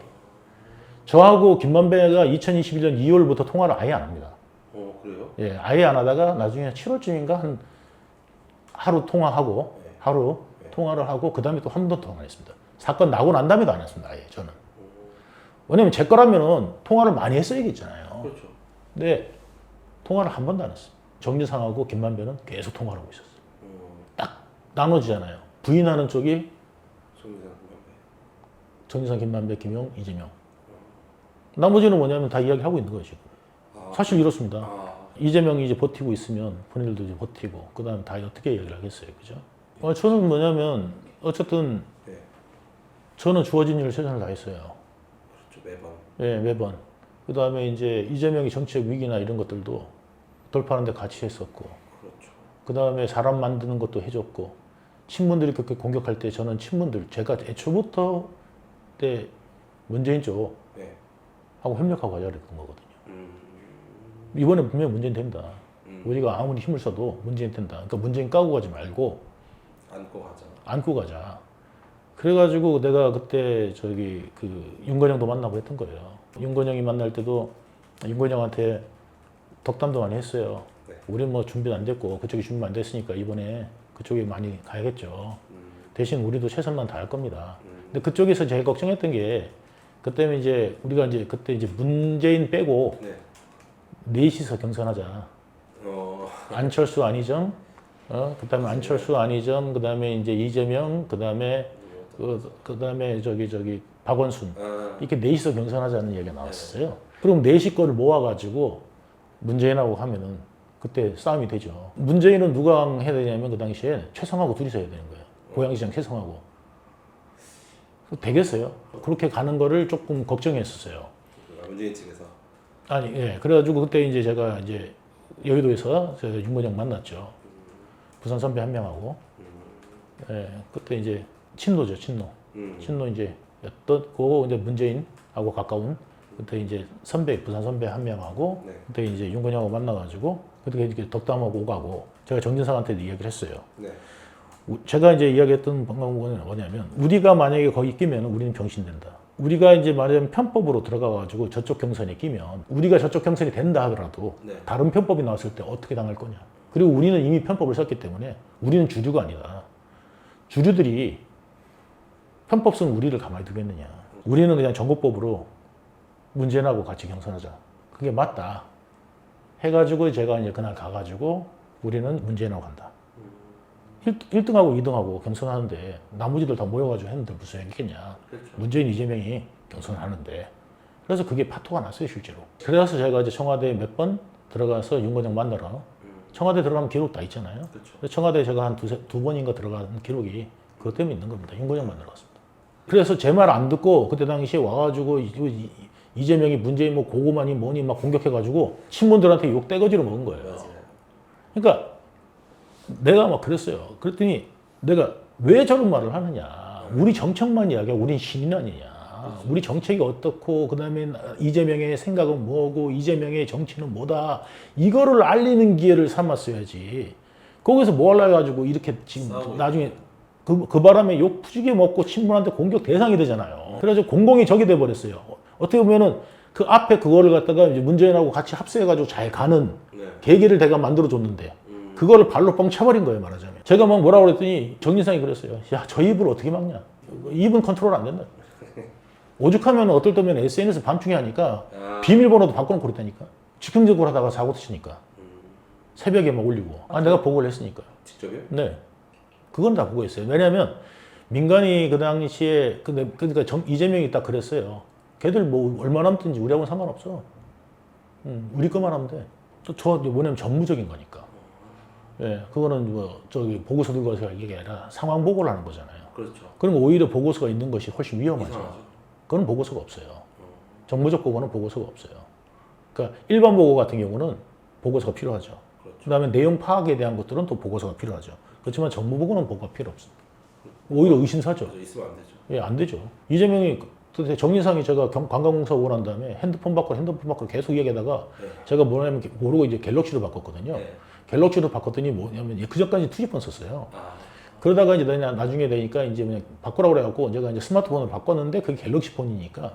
저하고 김만배가 2021년 2월부터 통화를 아예 안 합니다. 그래요? 예, 아예 안 하다가 나중에 7월쯤인가 한 하루 통화하고 네. 하루 통화를 하고 그 다음에 또 한 번 통화를 했습니다. 사건 나고 난 다음에도 안 했습니다. 아예 저는. 왜냐면 제 거라면은 통화를 많이 했어야겠잖아요. 그렇죠. 근데 통화를 한 번도 안 했어요. 정진상하고 김만배는 계속 통화를 하고 있었어요. 딱 나눠지잖아요. 부인하는 쪽이 정진상 김만배. 정진상, 김만배, 김용, 이재명. 나머지는 뭐냐면 다 이야기하고 있는 거예요 지금. 사실 이렇습니다. 아, 이재명이 이제 버티고 있으면 본인들도 이제 버티고 그다음 다 어떻게 얘기를 하겠어요, 그죠? 저는 뭐냐면 어쨌든 네. 저는 주어진 일을 최선을 다했어요. 그렇죠. 매번. 예, 매번. 그다음에 이제 이재명이 정치적 위기나 이런 것들도 돌파하는데 같이 했었고, 그렇죠. 그다음에 사람 만드는 것도 해줬고, 친문들이 그렇게 공격할 때 저는 친문들 제가 애초부터 때 문재인 쪽하고 네. 협력하고 가자고 했던 거거든요. 음, 이번에 분명히 문재인 된다. 음. 우리가 아무리 힘을 써도 문재인 된다. 그러니까 문재인 까고 가지 말고 안고 가자. 안고 가자. 그래가지고 내가 그때 저기 그 윤건영도 만나고 했던 거예요. 윤건영이 만날 때도 윤건영한테 덕담도 많이 했어요. 네. 우리 뭐 준비는 안 됐고 그쪽이 준비 안 됐으니까 이번에 그쪽에 많이 가야겠죠. 대신 우리도 최선만 다할 겁니다. 근데 그쪽에서 제일 걱정했던 게 그때는 이제 우리가 이제 그때 이제 문재인 빼고 네. 넷이서 경선하자. 안철수 안희정, 그다음에 안철수 안희정, 그다음에 이제 이재명, 그다음에 그다음에 저기 박원순 아, 이렇게 넷이서 경선하자는 얘기가 나왔었어요. 그럼 넷이 거를 모아가지고 문재인하고 하면은 그때 싸움이 되죠. 문재인은 누가 해야 되냐면 그 당시에 최성하고 둘이서 해야 되는 거예요. 고양시장 최성하고. 되겠어요. 그렇게 가는 거를 조금 걱정했었어요. 문재인 측에서. 아니, 예. 그래가지고 그때 이제 제가 이제 여의도에서 제가 윤건영 만났죠. 부산 선배 한 명하고. 예. 그때 이제 친노죠, 친노. 친노 이제 였고 이제 문재인하고 가까운 그때 이제 선배, 부산 선배 한 명하고 네. 그때 이제 윤건영하고 만나가지고 그때 이렇게 덕담하고 오가고 제가 정진상한테도 이야기를 했어요. 네. 제가 이제 이야기했던 방법은 뭐냐면 우리가 만약에 거기 끼면 우리는 병신된다. 우리가 이제 말하자면 편법으로 들어가가지고 저쪽 경선에 끼면 우리가 저쪽 경선이 된다 하더라도 네. 다른 편법이 나왔을 때 어떻게 당할 거냐. 그리고 우리는 이미 편법을 썼기 때문에 우리는 주류가 아니다. 주류들이 편법 쓴 우리를 가만히 두겠느냐. 우리는 그냥 정보법으로 문재인하고 같이 경선하자. 그게 맞다. 해가지고 제가 이제 그날 가가지고 우리는 문재인하고 간다. 1등하고 2등하고 경선하는데 나머지들 다 모여가지고 했는데 무슨 얘기겠냐. 그렇죠. 문재인, 이재명이 경선을 하는데. 그래서 그게 파토가 났어요, 실제로. 그래서 제가 이제 청와대에 몇 번 들어가서 윤건영 만나러. 청와대 들어가면 기록 다 있잖아요. 그렇죠. 그래서 청와대에 제가 한 두 번인가 들어간 기록이 그것 때문에 있는 겁니다. 윤건영 만나러 갔습니다. 그래서 제 말 안 듣고 그때 당시에 와가지고 이재명이 문재인 뭐 고구마니 뭐니 막 공격해가지고 친문들한테 욕 떼거지로 먹은 거예요. 맞아요. 그러니까 내가 막 그랬어요. 그랬더니 내가 왜 저런 말을 하느냐. 우리 정책만 이야기하고 우린 신인 아니냐. 우리 정책이 어떻고 그다음에 이재명의 생각은 뭐고 이재명의 정치는 뭐다. 이거를 알리는 기회를 삼았어야지. 거기서 뭐 하려고 해가지고 이렇게 지금 싸우고 나중에 그 바람에 욕 푸지게 먹고 친문한테 공격 대상이 되잖아요. 그래서 공공이 적이 돼버렸어요. 어떻게 보면은 그 앞에 그거를 갖다가 이제 문재인하고 같이 합세해가지고 잘 가는 네. 계기를 내가 만들어줬는데 그거를 발로 뻥 차버린 거예요, 말하자면. 제가 막 뭐라고 그랬더니 정진상이 그랬어요. 야, 저 입을 어떻게 막냐. 입은 컨트롤 안 된다. 오죽하면 어떨 때면 SNS 밤중에 하니까 비밀번호도 바꿔놓고 그랬다니까. 즉흥적으로 하다가 사고 치니까. 새벽에 막 올리고. 아, 내가 보고를 했으니까. 직접요? 네. 그건 다 보고했어요. 왜냐하면 민간이 그 당시에 그러니까 이재명이 딱 그랬어요. 걔들 뭐 얼마 남든지 우리하고는 상관없어. 우리 것만 하면 돼. 저 뭐냐면 전무적인 거니까. 예, 그거는 뭐 저기 보고서 들고 와서 이게 아니라 상황 보고를 하는 거잖아요. 그렇죠. 그럼 오히려 보고서가 있는 것이 훨씬 위험하죠. 이상하죠. 그건 보고서가 없어요. 정무적 보고는 보고서가 없어요. 그러니까 일반 보고 같은 경우는 보고서가 필요하죠. 그렇죠. 그다음에 내용 파악에 대한 것들은 또 보고서가 필요하죠. 그렇지만 정무 보고는 보고가 필요 없습니다. 오히려 의심사죠. 그래서 있으면 안 되죠. 예, 안 되죠. 이재명이 정진상이 제가 관광공사 오고 난 다음에 핸드폰 바꿔 계속 얘기하다가 네. 제가 뭐냐면 모르고 이제 갤럭시로 바꿨거든요. 네. 갤럭시로 바꿨더니 뭐냐면 그 전까지 투지폰 썼어요. 아, 그러다가 이제 나중에 되니까 이제 그냥 바꾸라고 그래갖고 제가 이제 스마트폰을 바꿨는데 그게 갤럭시 폰이니까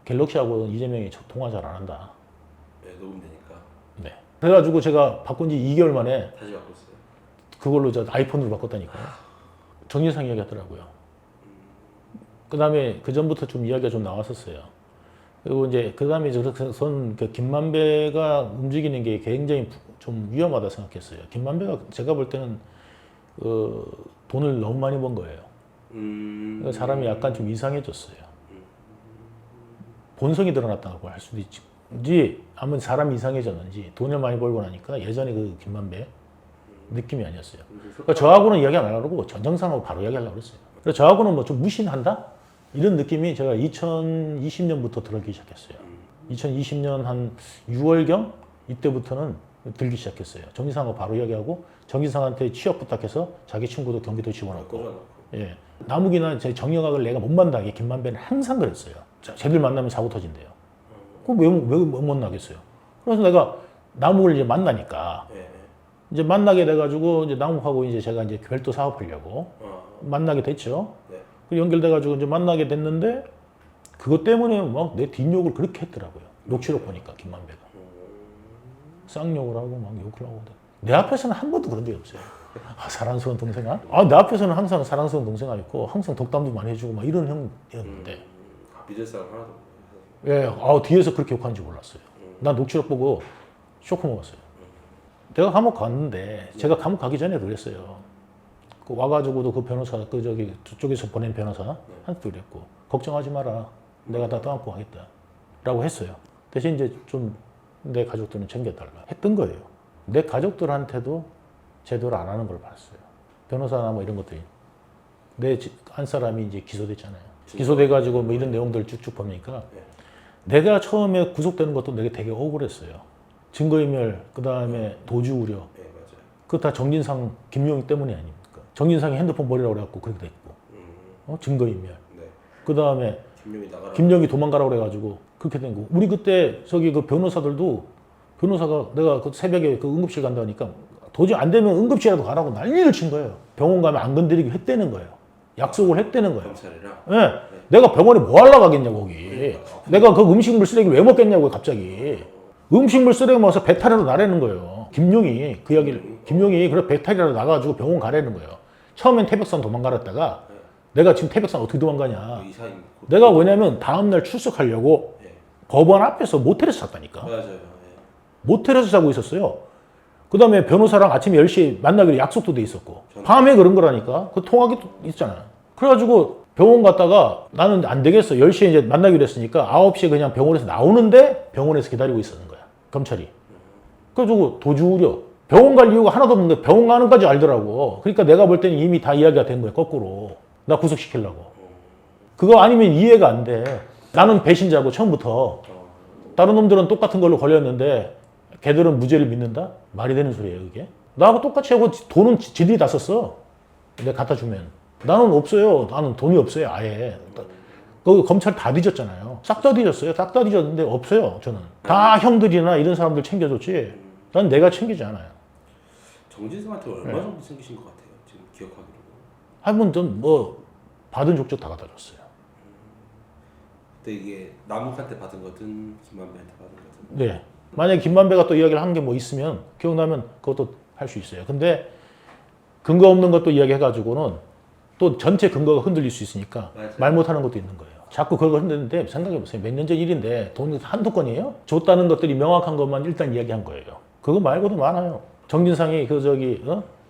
갤럭시하고 이재명이 통화 잘 안 한다. 네, 녹음되니까 네. 그래가지고 제가 바꾼 지 2개월 만에 다시 바꿨어요. 그걸로 저 아이폰으로 바꿨다니까요. 정진상 이야기 하더라고요. 그 다음에 그 전부터 좀 이야기가 좀 나왔었어요. 그리고 이제 그 다음에 저는 그 김만배가 움직이는 게 굉장히 좀 위험하다 생각했어요. 김만배가 제가 볼 때는 돈을 너무 많이 번 거예요. 사람이 약간 좀 이상해졌어요. 본성이 드러났다고 할 수도 있지. 아무튼 사람이 이상해졌는지 돈을 많이 벌고 나니까 예전에 그 김만배 느낌이 아니었어요. 그러니까 저하고는 이야기 안 하려고 전정상하고 바로 이야기하려고 그랬어요. 그래서 저하고는 뭐 좀 무신한다? 이런 느낌이 제가 2020년부터 들기 시작했어요. 2020년 한 6월경 이때부터는 들기 시작했어요. 정진상하고 바로 이야기하고 정진상한테 취업 부탁해서 자기 친구도 경기도 집어넣고 예. 남욱이나 제 정영학을 내가 못 만나게 김만배는 항상 그랬어요. 쟤들 만나면 사고 터진대요. 그럼 왜 못 나겠어요? 그래서 내가 남욱을 이제 만나니까 이제 만나게 돼가지고 이제 남욱하고 이제 제가 이제 별도 사업하려고 만나게 됐죠. 그 연결돼가지고 이제 만나게 됐는데 그것 때문에 막 내 뒷욕을 그렇게 했더라고요. 녹취록 보니까 김만배가 쌍욕을 하고 막 욕을 하고 내 앞에서는 한 번도 그런 적이 없어요. 아, 사랑스러운 동생아? 내 앞에서는 항상 사랑스러운 동생아 있고 항상 덕담도 많이 해주고 막 이런 형이었는데 믿을 사람 하나도 예, 뒤에서 그렇게 욕하는지 몰랐어요. 난 녹취록 보고 쇼크 먹었어요. 내가 감옥 갔는데 제가 감옥 가기 전에도 그랬어요. 그 와가지고도 그 변호사 저쪽에서 보낸 변호사 한테도 그랬고 걱정하지 마라. 내가 다 떠안고 가겠다. 라고 했어요. 대신 이제 좀 내 가족들은 챙겨달라 했던 거예요. 내 가족들한테도 제대로 안 하는 걸 봤어요. 변호사나 뭐 이런 것들이. 내 한 사람이 이제 기소됐잖아요. 기소돼가지고 뭐 이런 내용들 쭉쭉 보니까 내가 처음에 구속되는 것도 되게 억울했어요. 증거인멸, 그 다음에 도주 우려. 그거 다 정진상, 김용희 때문이 아닙니까? 정진상이 핸드폰 버리라고 그래갖고 그렇게 됐고. 증거인멸. 그 다음에 김용희 도망가라고 그래가지고 그렇게 된 거. 우리 그때 그 변호사들도 변호사가 내가 그 새벽에 그 응급실 간다니까 도저히 안 되면 응급실이라도 가라고 난리를 친 거예요. 병원 가면 안 건드리기 했다는 거예요. 약속을 했다는 거예요. 검찰이랑? 네. 내가 병원에 뭐 하려고 가겠냐 거기. 내가 그 음식물 쓰레기 왜 먹겠냐고 갑자기. 음식물 쓰레기 먹어서 배탈이라도 나라는 거예요. 김용희 그 이야기를. 김용희 그래 배탈이라도 나가지고 병원 가라는 거예요. 처음엔 태백산 도망가랬다가 내가 지금 태백산 어떻게 도망가냐. 내가 왜냐면 다음날 출석하려고 법원 앞에서 모텔에서 잤다니까. 맞아요. 모텔에서 자고 있었어요. 그 다음에 변호사랑 아침 10시에 만나기로 약속도 돼 있었고. 밤에 그런 거라니까. 그 통화기도 있잖아요. 그래가지고 병원 갔다가 나는 안 되겠어. 10시에 이제 만나기로 했으니까 9시에 그냥 병원에서 나오는데 병원에서 기다리고 있었는 거야. 검찰이. 그래가지고 도주 우려. 병원 갈 이유가 하나도 없는데 병원 가는 까지 알더라고. 그러니까 내가 볼 때는 이미 다 이야기가 된 거야. 거꾸로. 나 구속시키려고. 그거 아니면 이해가 안 돼. 나는 배신자고 처음부터. 다른 놈들은 똑같은 걸로 걸렸는데 걔들은 무죄를 믿는다? 말이 되는 소리예요 그게? 나하고 똑같이 하고 돈은 지들이 다 썼어. 내가 갖다 주면. 나는 없어요. 나는 돈이 없어요 아예. 그 검찰 다 뒤졌잖아요. 싹 다 뒤졌어요. 싹 다 뒤졌는데 없어요 저는. 다 형들이나 이런 사람들 챙겨줬지. 난 내가 챙기지 않아요. 정진상한테 얼마 정도 챙기신 것 같아요? 지금 기억하기로. 한번 좀 뭐 받은 족족 다 갖다 줬어요. 그때 이게 남욱한테 받은 거든 김만배한테 받은 거든. 네. 만약에 김만배가 또 이야기를 한 게 뭐 있으면 기억나면 그것도 할 수 있어요. 근데 근거 없는 것도 이야기해가지고는 또 전체 근거가 흔들릴 수 있으니까 맞아요. 말 말 못하는 것도 있는 거예요. 자꾸 그걸 흔드는데 생각해보세요. 몇 년 전 일인데 돈 한두 건이에요? 줬다는 것들이 명확한 것만 일단 이야기한 거예요. 그거 말고도 많아요. 정진상이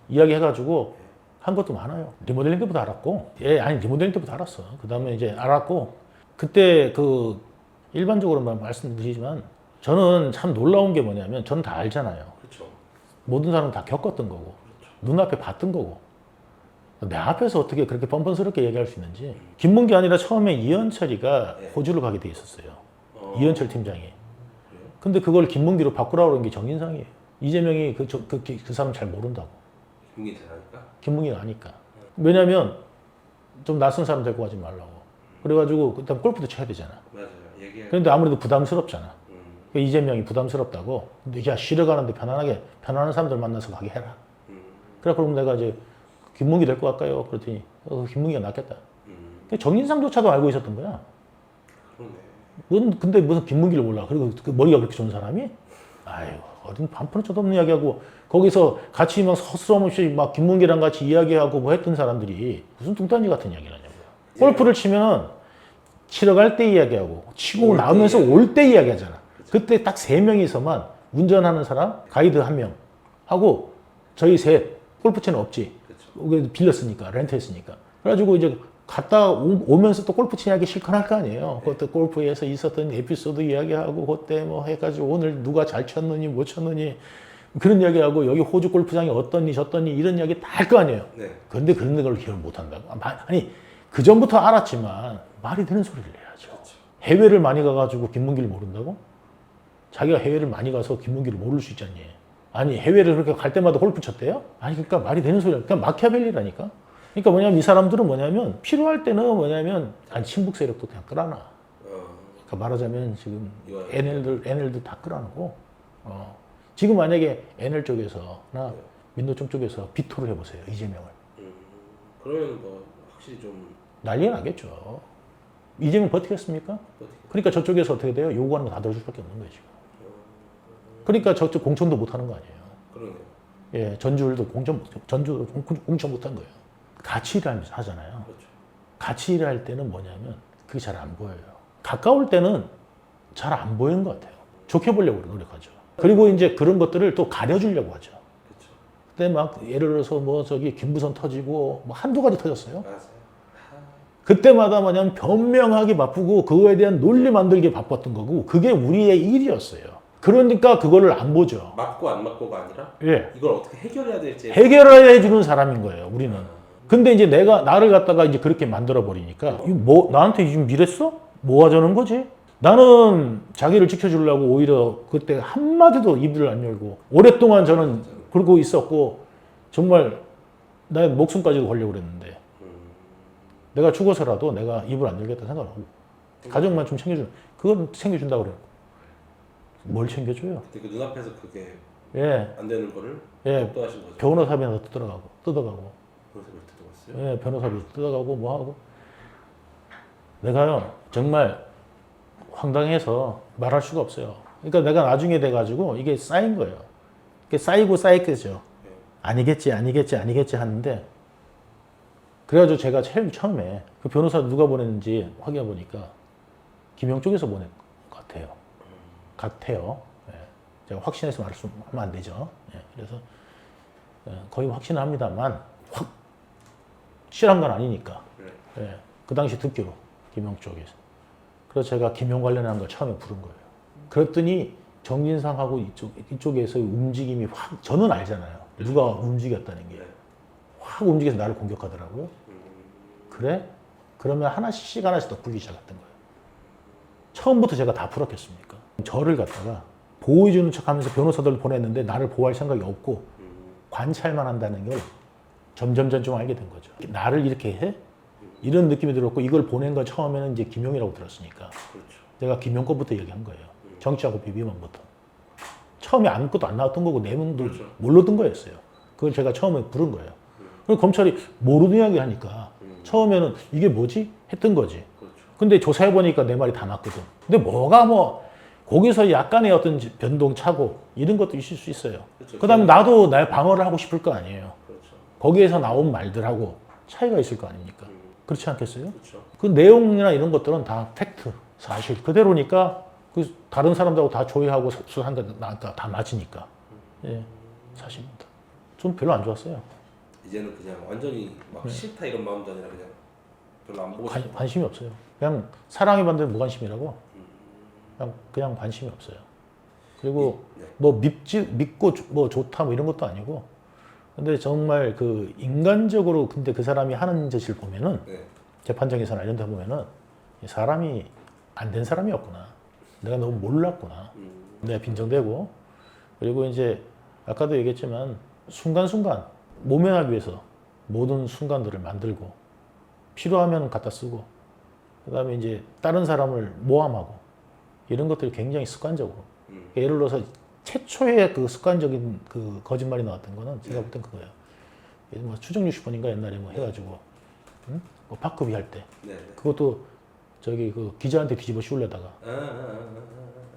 이야기해가지고 한 것도 많아요. 리모델링 때부터 알았고, 리모델링 때부터 알았어. 그 다음에 이제 알았고, 그때 일반적으로만 말씀드리지만 저는 참 놀라운 게 뭐냐면 저는 다 알잖아요. 그렇죠. 모든 사람은 다 겪었던 거고, 눈앞에 봤던 거고, 내 앞에서 어떻게 그렇게 뻔뻔스럽게 얘기할 수 있는지. 김문기 아니라 처음에 이현철이가 호주를 가게 돼 있었어요. 이현철 팀장이. 근데 그걸 김문기로 바꾸라고 그런 게 정진상이에요. 이재명이 그 사람 잘 모른다고. 김문기 잘하니까? 김문기가 아니까. 왜냐면 좀 낯선 사람 데리고 가지 말라고. 그래가지고 그다음 골프도 쳐야 되잖아. 맞아요. 그런데 아무래도 부담스럽잖아. 그러니까 이재명이 부담스럽다고. 근데 야 쉬러 가는데 편안한 사람들 만나서 가게 해라. 그래 그럼 내가 이제 김문기 데리고 갈까요? 그랬더니 김문기가 낫겠다. 정진상조차도 알고 있었던 거야. 그러네. 근데 무슨 김문기를 몰라. 그리고 그 머리가 그렇게 좋은 사람이? 아유 어딘 반푼을 쳐도 없는 이야기하고 거기서 같이 막 서스럼없이 막 김문기랑 같이 이야기하고 뭐 했던 사람들이 무슨 뚱딴지 같은 이야기를 하냐고요. 골프를 치면은 치러 갈 때 이야기하고 치고 나오면서 올 때 이야기하잖아. 그때 딱 3명이서만 운전하는 사람, 가이드 1명 하고 저희 셋 골프 채는 없지. 빌렸으니까 렌트했으니까. 그래가지고 이제 갔다 오면서 또 골프 치냐기 실컷 할 거 아니에요. 그때 골프에서 있었던 에피소드 이야기하고 그때 뭐 해가지고 오늘 누가 잘 쳤느니 못 쳤느니 그런 이야기하고 여기 호주 골프장이 어떠니 저떠니 이런 이야기 다 할 거 아니에요. 네. 그런데 그런 걸 기억을 못 한다고. 아니 그 전부터 알았지만 말이 되는 소리를 해야죠. 그렇죠. 해외를 많이 가가지고 김문기를 모른다고? 자기가 해외를 많이 가서 김문기를 모를 수 있잖니. 아니 해외를 그렇게 갈 때마다 골프 쳤대요? 아니 그러니까 말이 되는 소리야. 그러니까 마키아벨리라니까. 그러니까 뭐냐면 이 사람들은 뭐냐면 필요할 때는 뭐냐면 아니 친북 세력도 그냥 끌어놔. 그러니까 말하자면 지금 NL들 다 끌어놓고 지금 만약에 NL 쪽에서나 민노총 쪽에서 비토를 해보세요 이재명을. 그러면 뭐 확실히 좀 난리 나겠죠. 이재명 버티겠습니까? 그러니까 저쪽에서 어떻게 돼요? 요구하는 거 다 들어줄 수밖에 없는 거예요 지금. 그러니까 저쪽 공천도 못 하는 거 아니에요. 그러네요. 예, 전주도 공천 못한 거예요. 같이 일하잖아요. 그렇죠. 같이 일할 때는 뭐냐면 그게 잘 안 보여요. 가까울 때는 잘 안 보이는 것 같아요. 좋게 보려고 노력하죠. 그리고 이제 그런 것들을 또 가려주려고 하죠. 그렇죠. 그때 막 예를 들어서 뭐 저기 김부선 터지고 뭐 한두 가지 터졌어요. 맞아요. 그때마다 뭐냐면 변명하기 바쁘고 그거에 대한 논리 만들기 바빴던 거고 그게 우리의 일이었어요. 그러니까 그거를 안 보죠. 맞고 안 맞고가 아니라 예. 이걸 어떻게 해결해야 될지 해결해 주는 사람인 거예요, 우리는. 근데 이제 나를 갖다가 이제 그렇게 만들어 버리니까, 나한테 지금 이랬어? 뭐 하자는 거지? 나는 자기를 지켜주려고 오히려 그때 한마디도 입을 안 열고, 오랫동안 저는 그러고 있었고, 정말 나의 목숨까지도 걸려고 그랬는데, 내가 죽어서라도 내가 입을 안 열겠다 생각하고, 가족만 좀 그건 챙겨준다고 그래요. 뭘 챙겨줘요? 그때 그 눈앞에서 그게 예, 안 되는 거를 예, 또 하신 거죠. 변호사비나 뜯어가고, 그래서 왜 뜯어갔어요? 예, 변호사비 뜯어가고 뭐 하고. 내가요, 정말 황당해서 말할 수가 없어요. 그러니까 내가 나중에 돼가지고 이게 쌓인 거예요. 이게 쌓이고 쌓였겠죠. 아니겠지 하는데, 그래가지고 제가 제일 처음에 그 변호사 누가 보냈는지 확인해 보니까 김영 쪽에서 보낸 것 같아요. 예. 제가 확신해서 하면 안 되죠. 예. 그래서 거의 확신을 합니다만 확실한 건 아니니까. 예. 그 당시 듣기로 김영 쪽에서. 그래서 제가 김영 관련한 걸 처음에 부른 거예요. 그랬더니 정진상하고 이쪽에서의 움직임이 확, 저는 알잖아요. 누가 움직였다는 게. 확 움직여서 나를 공격하더라고요. 그래? 그러면 하나씩 더 풀기 시작했던 거예요. 처음부터 제가 다 풀었겠습니까? 저를 갖다가 보호해주는 척 하면서 변호사들을 보냈는데 나를 보호할 생각이 없고 관찰만 한다는 걸 점점 알게 된 거죠. 나를 이렇게 해? 이런 느낌이 들었고 이걸 보낸 건 처음에는 이제 김용이라고 들었으니까 내가 김용 것부터 얘기한 거예요. 정치하고 비비만부터. 처음에 아무것도 안 나왔던 거고 내용도 몰랐던 거였어요. 그걸 제가 처음에 부른 거예요. 그리고 검찰이 모르는 이야기 하니까 처음에는 이게 뭐지? 했던 거지. 근데 조사해보니까 내 말이 다 맞거든. 근데 뭐가 거기서 약간의 어떤 변동 차고 이런 것도 있을 수 있어요. 그 다음에 나도 나의 방어를 하고 싶을 거 아니에요. 거기에서 나온 말들하고 차이가 있을 거 아닙니까? 그렇지 않겠어요? 그 내용이나 이런 것들은 다 팩트, 사실 그대로니까 그 다른 사람들하고 다 조회하고 수사한 거 다 맞으니까. 예, 사실입니다. 좀 별로 안 좋았어요. 이제는 그냥 완전히 막 싫다 이런 마음도 아니라 그냥 별로 안 보고 싶어. 관심이 없어요. 그냥 사랑이 받는 무관심이라고. 그냥 관심이 없어요. 그리고 뭐 믿고 뭐 좋다 뭐 이런 것도 아니고. 근데 정말 그 인간적으로 근데 그 사람이 하는 짓을 보면은 재판정에서나 이런 데 보면은 이 사람이 안 된 사람이었구나. 내가 너무 몰랐구나. 내가 빈정되고. 그리고 이제 아까도 얘기했지만 순간순간 모면하기 위해서 모든 순간들을 만들고 필요하면 갖다 쓰고 그다음에 이제 다른 사람을 모함하고 이런 것들이 굉장히 습관적으로 예를 들어서 최초의 그 습관적인 그 거짓말이 나왔던 거는 제가 볼 땐 그거예요. 뭐 추정 60번인가 옛날에 뭐 해가지고 뭐 바꾸비 할 때 그것도 저기 그 기자한테 뒤집어 씌우려다가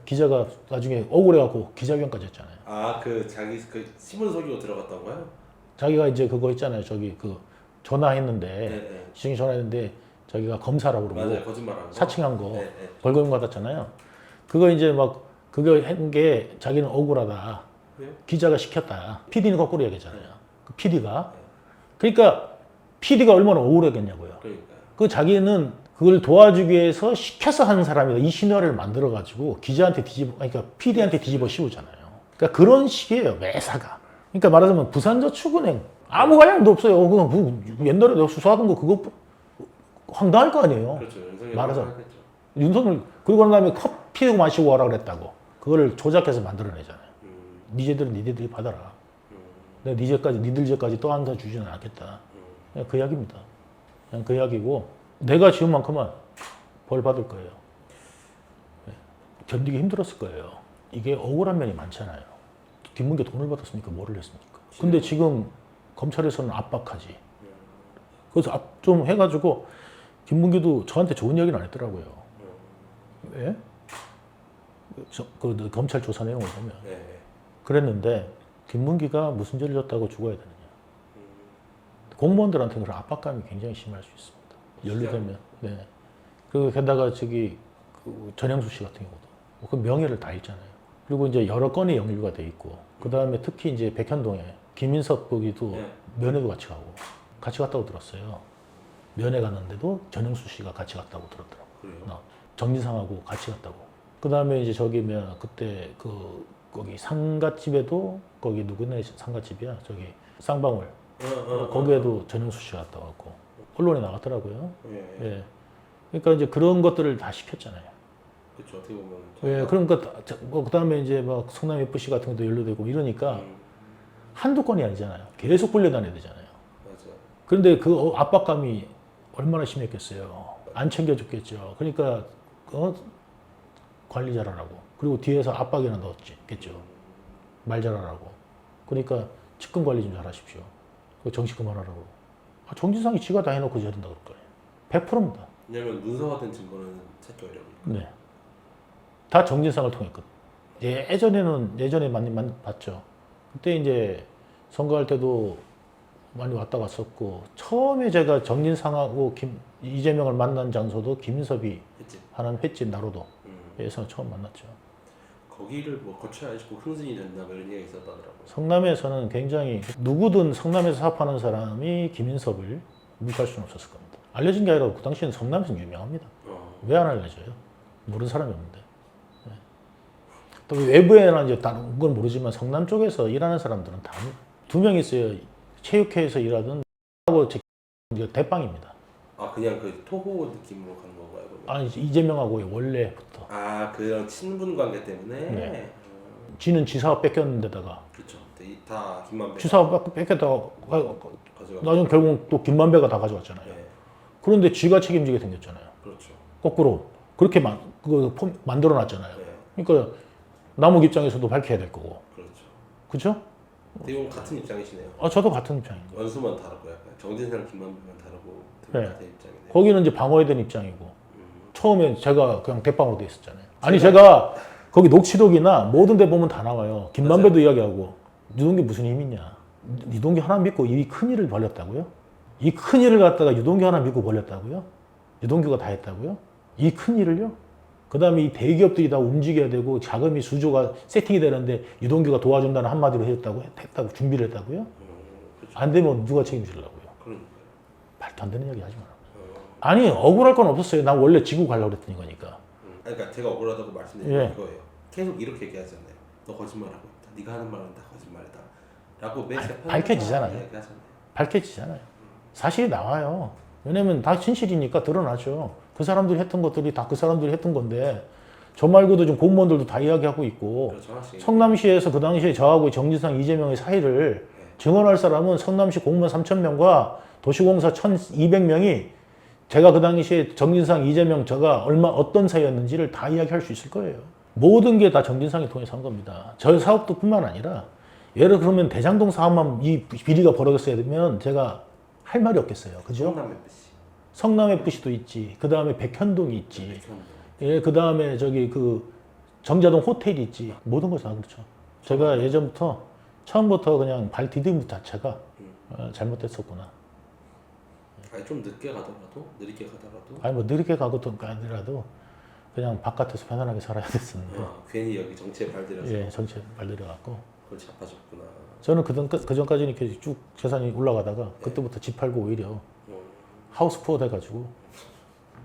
기자가 나중에 억울해갖고 기자회견까지 했잖아요. 아, 그 자기 그 신문 속이고 들어갔던 거야? 자기가 이제 그거 했잖아요. 저기 그 전화했는데 시중에 전화했는데 자기가 검사라고 그러고 맞아요, 거짓말한 거. 사칭한 거 벌금 받았잖아요. 그거 이제 막 그거 한 게 자기는 억울하다. 왜요? 기자가 시켰다. PD는 거꾸로 얘기했잖아요. 그 PD가. 그러니까 PD가 얼마나 억울하겠냐고요. 그러니까. 그 자기는 그걸 도와주기 위해서 시켜서 하는 사람이다. 이 신화를 만들어가지고 기자한테 그러니까 PD한테 뒤집어 씌우잖아요. 그러니까 그런 식이에요, 매사가. 그러니까 말하자면 부산저축은행 아무 관련도 없어요. 그냥 옛날에 내가 수사하던 거 그거 황당할 거 아니에요. 그렇죠. 윤석열 말하자면. 하겠죠. 윤석열 그러고 난 다음에 커피 마시고 와라 그랬다고. 그거를 조작해서 만들어내잖아요. 니들이 받아라. 내가 니들 죄까지 또 한 사 주지는 않겠다. 그냥 그 이야기입니다. 그냥 그 이야기고 내가 지은 만큼은 벌 받을 거예요. 견디기 힘들었을 거예요. 이게 억울한 면이 많잖아요. 김문기 돈을 받았습니까? 뭐를 했습니까? 근데 지금 검찰에서는 압박하지. 그래서 좀 해가지고 김문기도 저한테 좋은 이야기는 안 했더라고요. 왜? 그 검찰 조사 내용을 보면 네. 그랬는데 김문기가 무슨 죄를 졌다고 죽어야 되느냐. 공무원들한테는 그런 압박감이 굉장히 심할 수 있습니다. 연루되면. 네. 그리고 게다가 저기 그 전영수 씨 같은 경우도 그 명예를 다 잃잖아요. 그리고 이제 여러 건이 연루가 돼 있고 그 다음에 특히 이제 백현동에 김인석 거기도 네. 면회도 같이 갔다고 들었어요. 면회 갔는데도 전영수 씨가 같이 갔다고 들었더라고. 그래요? 정진상하고 같이 갔다고. 그 다음에 이제 저기 뭐야 그때 거기 상가집에도 거기 누구네 상가집이야 저기 쌍방울 거기에도 전영수 씨가 갔다 왔고 언론에 나갔더라고요. 예. 예. 그러니까 이제 그런 것들을 다 시켰잖아요. 그렇죠. 어떻게 보면. 예. 그러니까 뭐 그다음에 이제 막 성남 FC 같은 것도 연루되고 이러니까 한두 건이 아니잖아요. 계속 불려다녀야 되잖아요. 맞아요. 그런데 그 압박감이 얼마나 심했겠어요. 안 챙겨줬겠죠. 그러니까 관리 잘하라고. 그리고 뒤에서 압박이나 넣었겠죠. 말 잘하라고. 그러니까 측근 관리 좀 잘하십시오. 정치 그만하라고. 정진상이 지가 다 해놓고 해야 된다고 그럴 거예요. 100%입니다. 왜냐면 문서화된 증거는 찾기 어려우니까. 네. 다 정진상을 통했거든. 예전에 많이 봤죠. 그때 이제 선거할 때도 많이 왔다 갔었고 처음에 제가 정진상하고 이재명을 만난 장소도 김인섭이 했지. 하는 횟집 나로도에서 처음 만났죠. 거기를 뭐 거쳐야지 꼭 흥진이 된다 뭐 이런 얘기가 있었다더라고요. 성남에서는 굉장히 누구든 성남에서 사업하는 사람이 김인섭을 무시할 수는 없었을 겁니다. 알려진 게 아니라 그 당시에는 성남에서 유명합니다. 왜 안 알려져요? 모르는 사람이 없는데. 네. 또 외부에는 이제 다른 건 모르지만 성남 쪽에서 일하는 사람들은 다 두 명 있어요. 체육회에서 일하던 하고 대빵입니다. 아 그냥 그 토호 느낌으로 가는 건가요? 그러면? 아니 이재명하고 원래부터. 아 그런 친분 관계 때문에. 네. 지는 지사업 뺏겼는데다가 그렇죠. 다 김만배. 지사업 뺏겼다가 가져가. 나중 결국 또 김만배가 다 가져왔잖아요. 네. 그런데 쥐가 책임지게 생겼잖아요. 그렇죠. 거꾸로 그렇게 만들어놨잖아요. 네. 그러니까 남욱 입장에서도 밝혀야 될 거고, 그렇죠. 그렇죠? 대용 같은 입장이시네요. 저도 같은 입장이고. 원수만 다르고 약간 정진상 김만배만 다르고 네. 같은 입장이네요. 거기는 이제 방어해야 되는 입장이고, 처음에 제가 그냥 대빵으로 돼 있었잖아요. 아니 제가 거기 녹취록이나 모든 데 보면 다 나와요. 김만배도 이야기하고 유동규 무슨 힘 있냐? 유동규 하나 믿고 이 큰 일을 벌였다고요? 이 큰 일을 갖다가 유동규 하나 믿고 벌였다고요? 유동규가 다 했다고요? 이 큰 일을요? 그 다음에 이 대기업들이 다 움직여야 되고 자금이 수조가 세팅이 되는데 유동규가 도와준다는 한마디로 했다고 준비를 했다고요? 그렇죠. 안 되면 누가 책임지려고요? 그러니까요. 말도 안 되는 이야기 하지 마라. 아니 억울할 건 없었어요. 난 원래 지고 가려고 그랬더니 거니까. 그러니까 제가 억울하다고 말씀드린 예. 건 이거예요. 계속 이렇게 얘기하잖아요. 너 거짓말하고 있다. 네가 하는 말은 다 거짓말이다. 라고 매 재판에서 밝혀지잖아요. 얘기하잖아요. 밝혀지잖아요. 사실이 나와요. 왜냐면 다 진실이니까 드러나죠. 그 사람들이 했던 것들이 다 그 사람들이 했던 건데 저 말고도 좀 공무원들도 다 이야기하고 있고 그렇죠. 하나씩. 성남시에서 그 당시에 저하고 정진상, 이재명의 사이를 증언할 사람은 성남시 공무원 3,000명과 도시공사 1,200명이 제가 그 당시에 정진상, 이재명 저가 어떤 사이였는지를 다 이야기할 수 있을 거예요. 모든 게 다 정진상이 통해서 한 겁니다. 저 사업도 뿐만 아니라 예를 들면 대장동 사업만 이 비리가 벌어졌어야 되면 제가 할 말이 없겠어요. 그죠? 성남 FC. 성남 FC도 있지. 그 다음에 백현동이 있지. 백현동. 예, 그 다음에 저기 그 정자동 호텔이 있지. 모든 것이 다 그렇죠. 제가 예전부터 처음부터 그냥 발 디딤 자체가 잘못됐었구나. 아니 좀 늦게 가더라도 느리게 가더라도 아니 뭐 느리게 가고도 아니라도 그냥 바깥에서 편안하게 살아야 됐었는데. 괜히 여기 정치에 발들여서 예, 전체 발들여갖고. 그걸 자빠졌구나. 저는 그 전까지는 이렇게 쭉 재산이 올라가다가 그때부터 집 팔고 오히려 하우스푸어 돼가지고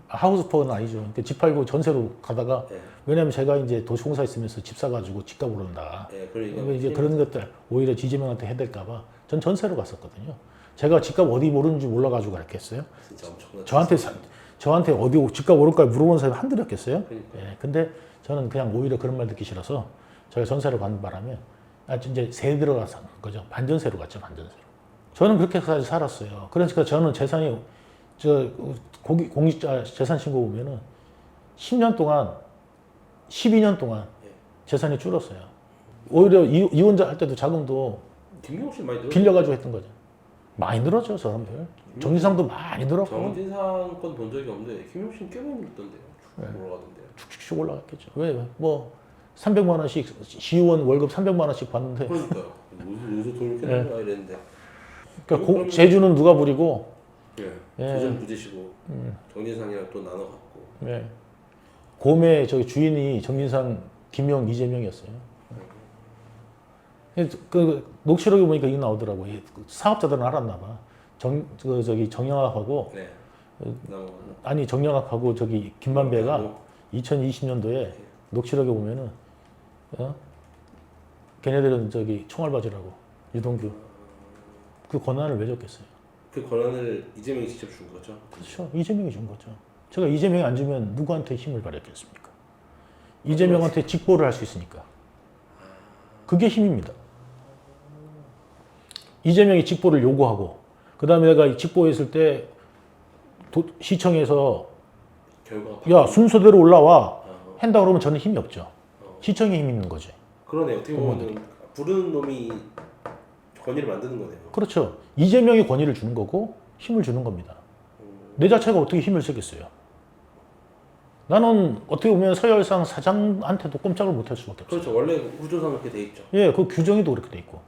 하우스푸어는 아니죠. 그러니까 집 팔고 전세로 가다가 예. 왜냐면 제가 이제 도시공사 있으면서 집 사가지고 집값 오른다. 예, 그러니까 이제 그런 것들 오히려 이재명한테 해댈까봐 전 전세로 갔었거든요. 제가 집값 어디 오르는지 몰라가지고 그랬겠어요. 진짜 엄청나. 저한테 어디 집값 오를까 물어본 사람이 한둘이었겠어요. 그러니까. 예, 근데 저는 그냥 오히려 그런 말 듣기 싫어서 제가 전세로 가는 바람에 이제 세 들어가서 거죠. 반전세로 갔죠, 반전세로. 저는 그렇게까지 살았어요. 그러니까 저는 재산이 공익자 재산 신고 보면은 10년 동안 12년 동안 예. 재산이 줄었어요. 오히려 이혼자 할 때도 자금도 김경호 씨 많이 들었. 빌려가지고 했던 거죠. 많이 늘었죠, 사람들. 정지상도 많이 늘었고 정진상 건 본 적이 없는데 김경호 씨는 꽤 많이 늘던데요. 네. 올라가던데요. 쭉쭉쭉 올라갔겠죠. 왜? 뭐 300만 원씩 시의원 월급 300만 원씩 받는데 그러니까요. 무슨 돈을 이렇게 네. 내는 거야 이랬는데. 그러니까 그러면- 제주는 누가 부리고 예. 예. 재정 부지시고 정진상이랑 또 나눠 갖고. 예. 곰의 저기 주인이 정진상, 김영, 이재명이었어요. 그 녹취록에 보니까 이게 나오더라고. 이 사업자들은 알았나 봐. 정영학하고 네. 나눠. 아니 정영학하고 저기 김만배가 2020년도에 녹취록에 보면은 걔네들은 저기 총알바지라고 유동규 그 권한을 왜 줬겠어요? 그 권한을 이재명이 직접 준 거죠. 그렇죠. 이재명이 준 거죠. 제가 이재명이 안 주면 누구한테 힘을 발휘했겠습니까? 이재명한테 직보를 할 수 있으니까. 그게 힘입니다. 이재명이 직보를 요구하고 그 다음에 내가 직보했을 때 시청에서 결과가. 야 순서대로 올라와 아, 한다 그러면 저는 힘이 없죠. 시청에 힘이 있는 거지. 그러네. 어떻게 보면 부르는 놈이 권위를 만드는 거네요. 그렇죠. 이재명이 권위를 주는 거고 힘을 주는 겁니다. 내 자체가 어떻게 힘을 쓰겠어요? 나는 어떻게 보면 서열상 사장한테도 꼼짝을 못할 수밖에 없어요. 그렇죠. 원래 구조상 그렇게 돼 있죠. 예, 그 규정에도 그렇게 돼 있고.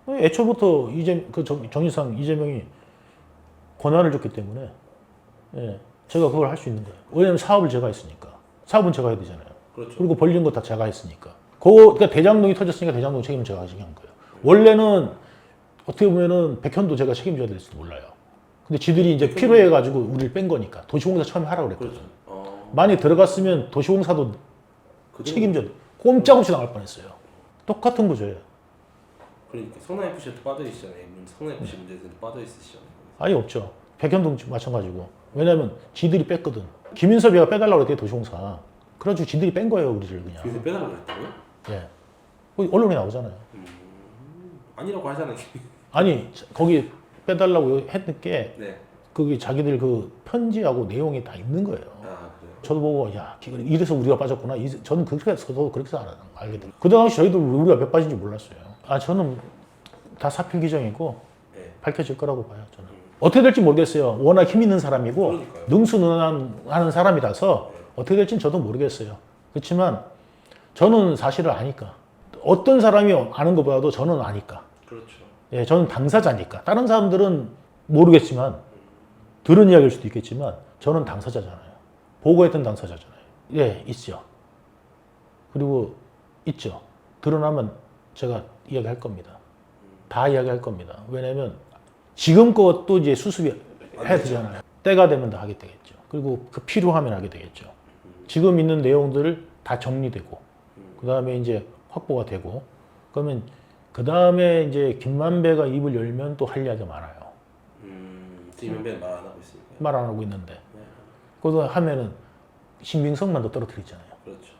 애초부터 정의상 이재명이 권한을 줬기 때문에 예, 제가 그걸 할 수 있는 거예요. 왜냐하면 사업을 제가 했으니까. 사업은 제가 해야 되잖아요. 그렇죠. 그리고 벌린 거 다 제가 했으니까. 그러니까 대장동이 터졌으니까 대장동 책임을 제가 지게 한 거예요. 원래는 어떻게 보면은 백현도 제가 책임져야 될지도 몰라요. 근데 지들이 이제 필요해가지고 우리를 뺀 거니까 도시공사 처음에 하라고 그랬거든. 그렇죠. 많이 들어갔으면 도시공사도 책임져 꼼짝없이 나갈 뻔했어요. 똑같은 구조예요. 그러니까 성남 FC도 빠져 있잖아요. 성남 FC 문제에서 빠져 있으시잖아요. 아예 없죠. 백현동 마찬가지고. 왜냐면 지들이 뺐거든. 김인섭이가 빼달라고 그랬대 도시공사. 그래가지고 지들이 뺀 거예요 우리를 그냥. 그래서 빼달라고 했다고요? 예. 거기 언론에 나오잖아요. 아니라고 하잖아요. 아니 거기 빼달라고 했는 게 네. 거기 자기들 그 편지하고 내용이 다 있는 거예요. 아 그래요. 저도 보고 야 이래서 우리가 빠졌구나. 저는 그렇게 저도 그렇게 알게 됐어요. 그 당시 저희도 우리가 몇 빠진지 몰랐어요. 저는 다 사필 규정이고 네. 밝혀질 거라고 봐요. 저는 어떻게 될지 모르겠어요. 워낙 힘 있는 사람이고 그러니까요. 능수능란하는 사람이라서 어떻게 될지는 저도 모르겠어요. 그렇지만 저는 사실을 아니까 어떤 사람이 아는 것보다도 저는 아니까. 그렇죠. 예, 저는 당사자니까. 다른 사람들은 모르겠지만 들은 이야기일 수도 있겠지만 저는 당사자잖아요. 보고했던 당사자잖아요. 예, 있죠. 그리고 있죠. 드러나면 제가 이야기할 겁니다. 다 이야기할 겁니다. 왜냐면 지금껏 또 이제 수습이 해야 되잖아요. 때가 되면 다 하게 되겠죠. 그리고 그 필요하면 하게 되겠죠. 지금 있는 내용들을 다 정리되고 그 다음에 이제 확보가 되고 그러면 그 다음에 이제 김만배가 입을 열면 또 할 이야기가 많아요. 김만배는 말 안 하고 있으니까. 말 안 하고 있는데 네. 그거 하면은 신빙성만 더 떨어뜨리잖아요. 그렇죠.